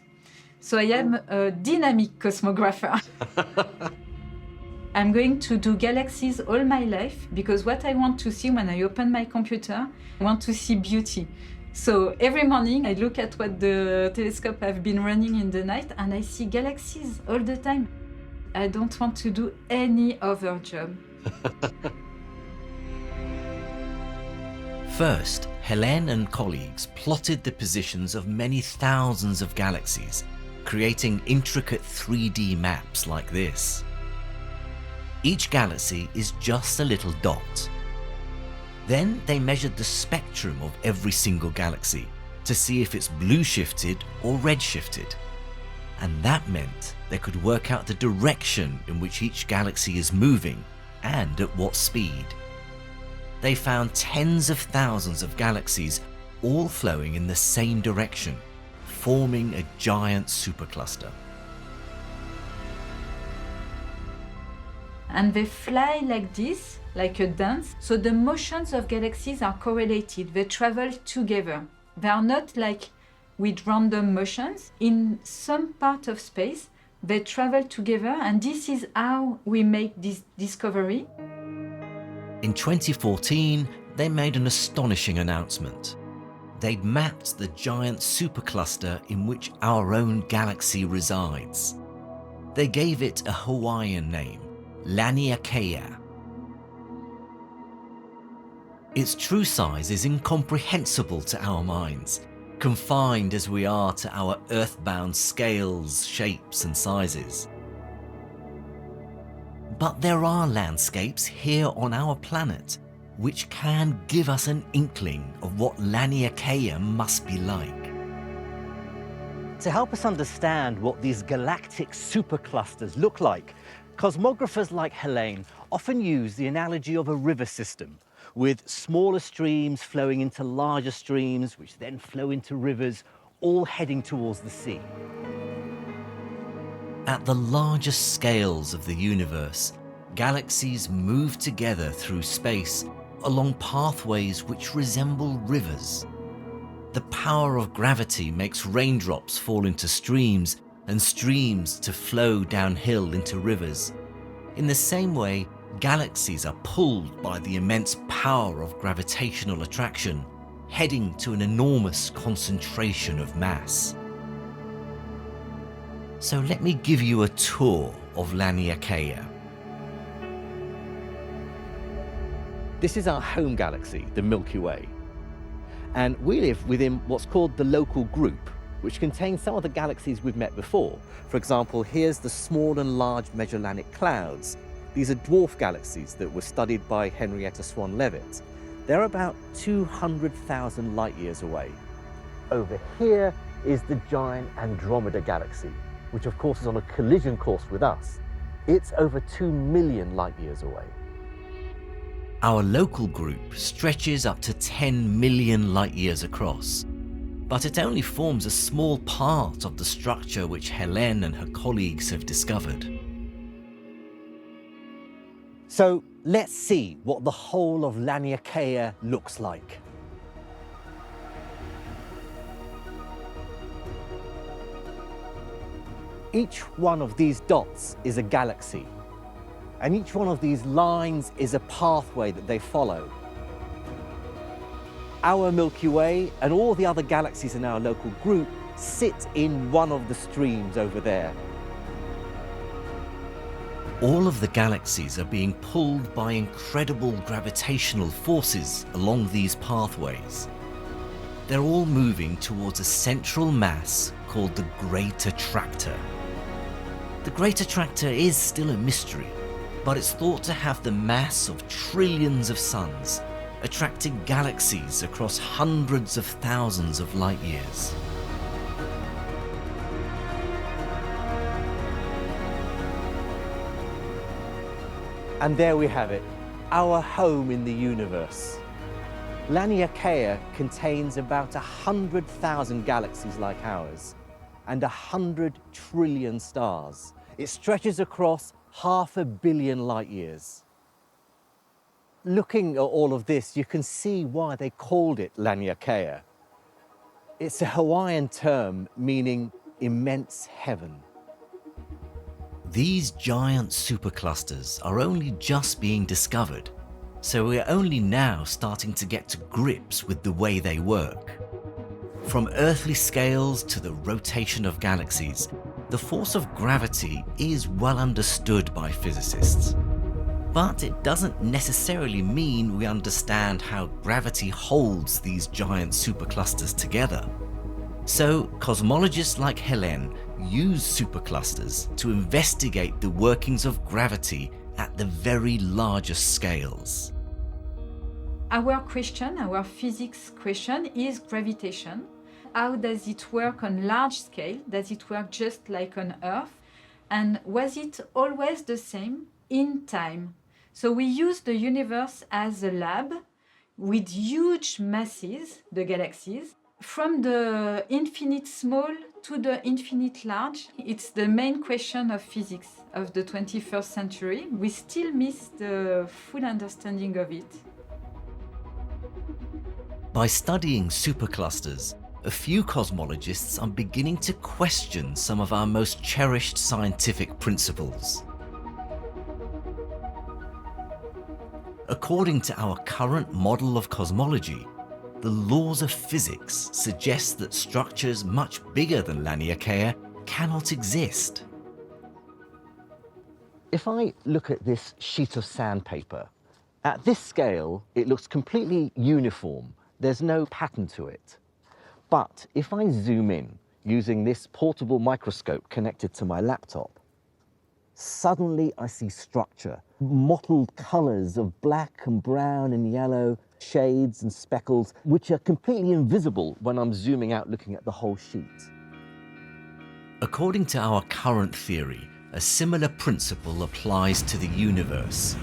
So I am a dynamic cosmographer. I'm going to do galaxies all my life because what I want to see when I open my computer, I want to see beauty. So every morning I look at what the telescope have been running in the night and I see galaxies all the time. I don't want to do any other job. First, Hélène and colleagues plotted the positions of many thousands of galaxies, creating intricate 3D maps like this. Each galaxy is just a little dot. Then they measured the spectrum of every single galaxy to see if it's blue shifted or red shifted. And that meant they could work out the direction in which each galaxy is moving and at what speed. They found tens of thousands of galaxies all flowing in the same direction, forming a giant supercluster. And they fly like this, like a dance, so the motions of galaxies are correlated, they travel together. They are not like with random motions. In some part of space, they travel together, and this is how we make this discovery. In 2014, they made an astonishing announcement. They'd mapped the giant supercluster in which our own galaxy resides. They gave it a Hawaiian name, Laniakea. Its true size is incomprehensible to our minds, confined as we are to our earthbound scales, shapes and sizes. But there are landscapes here on our planet which can give us an inkling of what Laniakea must be like. To help us understand what these galactic superclusters look like, cosmographers like Helene often use the analogy of a river system, with smaller streams flowing into larger streams, which then flow into rivers, all heading towards the sea. At the largest scales of the universe, galaxies move together through space along pathways which resemble rivers. The power of gravity makes raindrops fall into streams and streams to flow downhill into rivers. In the same way, galaxies are pulled by the immense power of gravitational attraction, heading to an enormous concentration of mass. So let me give you a tour of Laniakea. This is our home galaxy, the Milky Way. And we live within what's called the local group, which contains some of the galaxies we've met before. For example, here's the small and large Magellanic Clouds. These are dwarf galaxies that were studied by Henrietta Swan-Leavitt. They're about 200,000 light years away. Over here is the giant Andromeda Galaxy, which of course is on a collision course with us. It's over 2 million light years away. Our local group stretches up to 10 million light years across, but it only forms a small part of the structure which Helene and her colleagues have discovered. So let's see what the whole of Laniakea looks like. Each one of these dots is a galaxy, and each one of these lines is a pathway that they follow. Our Milky Way and all the other galaxies in our local group sit in one of the streams over there. All of the galaxies are being pulled by incredible gravitational forces along these pathways. They're all moving towards a central mass called the Great Attractor. The Great Attractor is still a mystery, but it's thought to have the mass of trillions of suns, attracting galaxies across hundreds of thousands of light years. And there we have it, our home in the universe. Laniakea contains about 100,000 galaxies like ours and 100 trillion stars. It stretches across 500 million light years. Looking at all of this, you can see why they called it Laniakea. It's a Hawaiian term meaning immense heaven. These giant superclusters are only just being discovered, so we're only now starting to get to grips with the way they work. From earthly scales to the rotation of galaxies, the force of gravity is well understood by physicists. But it doesn't necessarily mean we understand how gravity holds these giant superclusters together. So cosmologists like Helene use superclusters to investigate the workings of gravity at the very largest scales. Our question, our physics question, is gravitation. How does it work on large scale? Does it work just like on Earth? And was it always the same in time? So we use the universe as a lab with huge masses, the galaxies. From the infinite small to the infinite large, it's the main question of physics of the 21st century. We still miss the full understanding of it. By studying superclusters, a few cosmologists are beginning to question some of our most cherished scientific principles. According to our current model of cosmology, the laws of physics suggest that structures much bigger than Laniakea cannot exist. If I look at this sheet of sandpaper, at this scale, it looks completely uniform. There's no pattern to it. But if I zoom in using this portable microscope connected to my laptop, suddenly I see structure, mottled colors of black and brown and yellow, shades and speckles, which are completely invisible when I'm zooming out looking at the whole sheet. According to our current theory, a similar principle applies to the universe.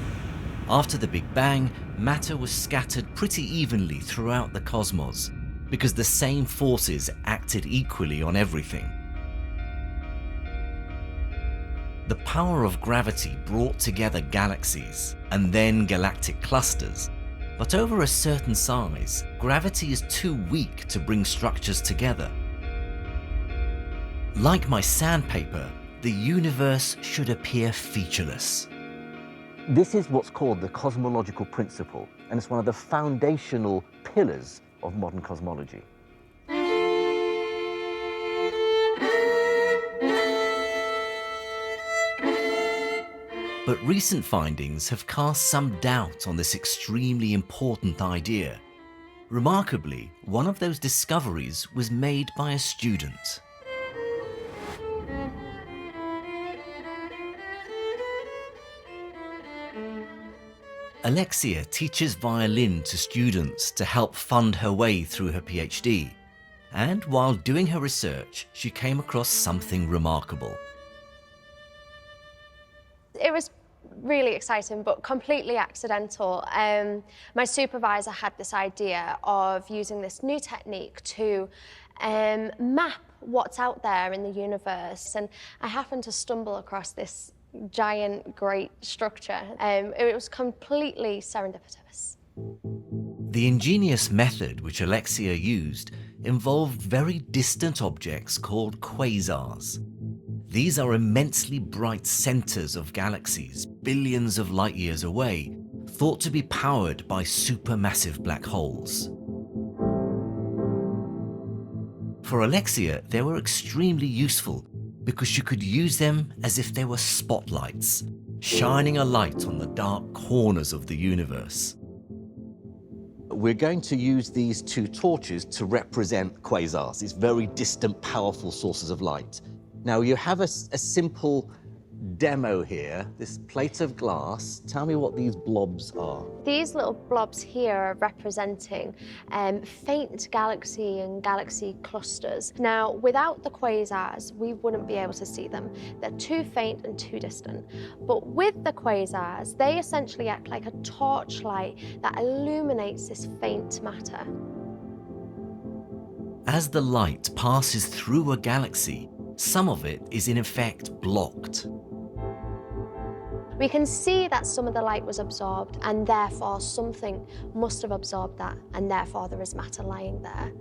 After the Big Bang, matter was scattered pretty evenly throughout the cosmos because the same forces acted equally on everything. The power of gravity brought together galaxies and then galactic clusters, but over a certain size, gravity is too weak to bring structures together. Like my sandpaper, the universe should appear featureless. This is what's called the cosmological principle, and it's one of the foundational pillars of modern cosmology. But recent findings have cast some doubt on this extremely important idea. Remarkably, one of those discoveries was made by a student. Alexia teaches violin to students to help fund her way through her PhD. And while doing her research, she came across something remarkable. It was really exciting, but completely accidental. My supervisor had this idea of using this new technique to map what's out there in the universe. And I happened to stumble across this giant, great structure. It was completely serendipitous. The ingenious method which Alexia used involved very distant objects called quasars. These are immensely bright centers of galaxies, billions of light years away, thought to be powered by supermassive black holes. For Alexia, they were extremely useful because she could use them as if they were spotlights, shining a light on the dark corners of the universe. We're going to use these two torches to represent quasars, these very distant, powerful sources of light. Now, you have a simple demo here, this plate of glass. Tell me what these blobs are. These little blobs here are representing faint galaxy and galaxy clusters. Now, without the quasars, we wouldn't be able to see them. They're too faint and too distant. But with the quasars, they essentially act like a torchlight that illuminates this faint matter. As the light passes through a galaxy, some of it is in effect blocked. We can see that some of the light was absorbed, and therefore something must have absorbed that, and therefore there is matter lying there.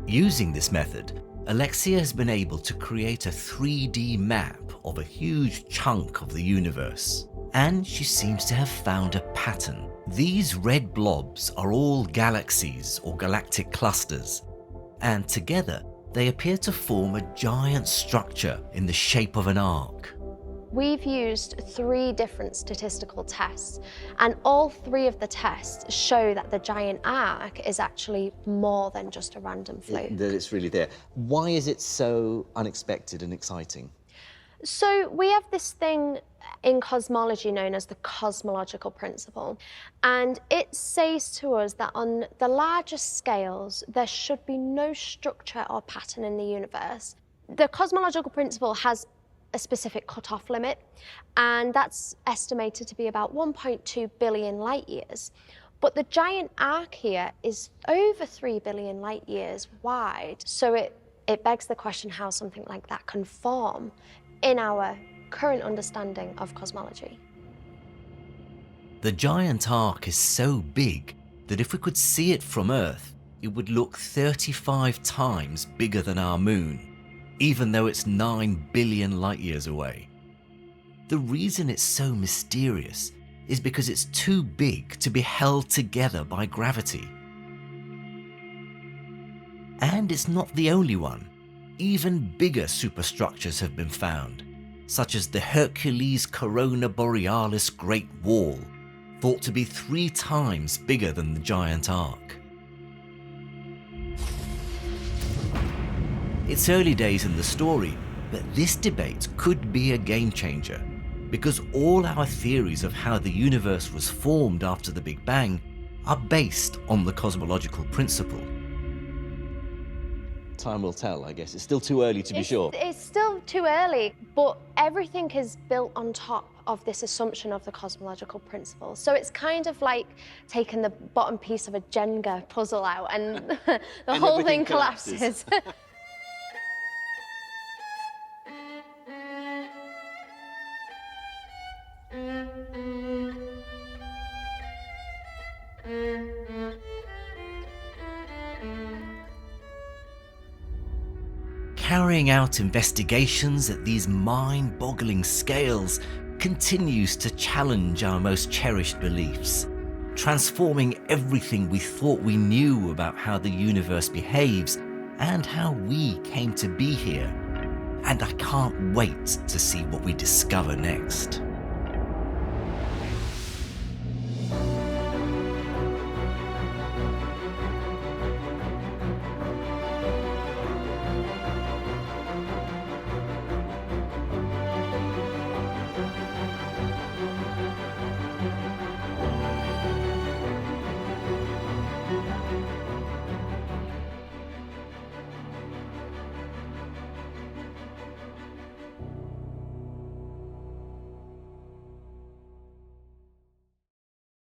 Using this method, Alexia has been able to create a 3D map of a huge chunk of the universe. And she seems to have found a pattern. These red blobs are all galaxies or galactic clusters, and together they appear to form a giant structure in the shape of an arc. We've used 3 different statistical tests, and all 3 of the tests show that the giant arc is actually more than just a random fluke. That it's really there. Why is it so unexpected and exciting? So we have this thing in cosmology known as the cosmological principle, and it says to us that on the largest scales there should be no structure or pattern in the universe. The cosmological principle has a specific cutoff limit, and that's estimated to be about 1.2 billion light years. But the giant arc here is over 3 billion light years wide, so it begs the question how something like that can form in our current understanding of cosmology. The giant arc is so big that if we could see it from Earth, it would look 35 times bigger than our moon, even though it's 9 billion light years away. The reason it's so mysterious is because it's too big to be held together by gravity. And it's not the only one. Even bigger superstructures have been found, such as the Hercules Corona Borealis Great Wall, thought to be 3 times bigger than the giant arc. It's early days in the story, but this debate could be a game changer, because all our theories of how the universe was formed after the Big Bang are based on the cosmological principle. Time will tell, I guess. It's still too early to be sure. It's still too early, but everything is built on top of this assumption of the cosmological principle. So it's kind of like taking the bottom piece of a Jenga puzzle out and the whole thing collapses. Carrying out investigations at these mind-boggling scales continues to challenge our most cherished beliefs, transforming everything we thought we knew about how the universe behaves and how we came to be here. And I can't wait to see what we discover next.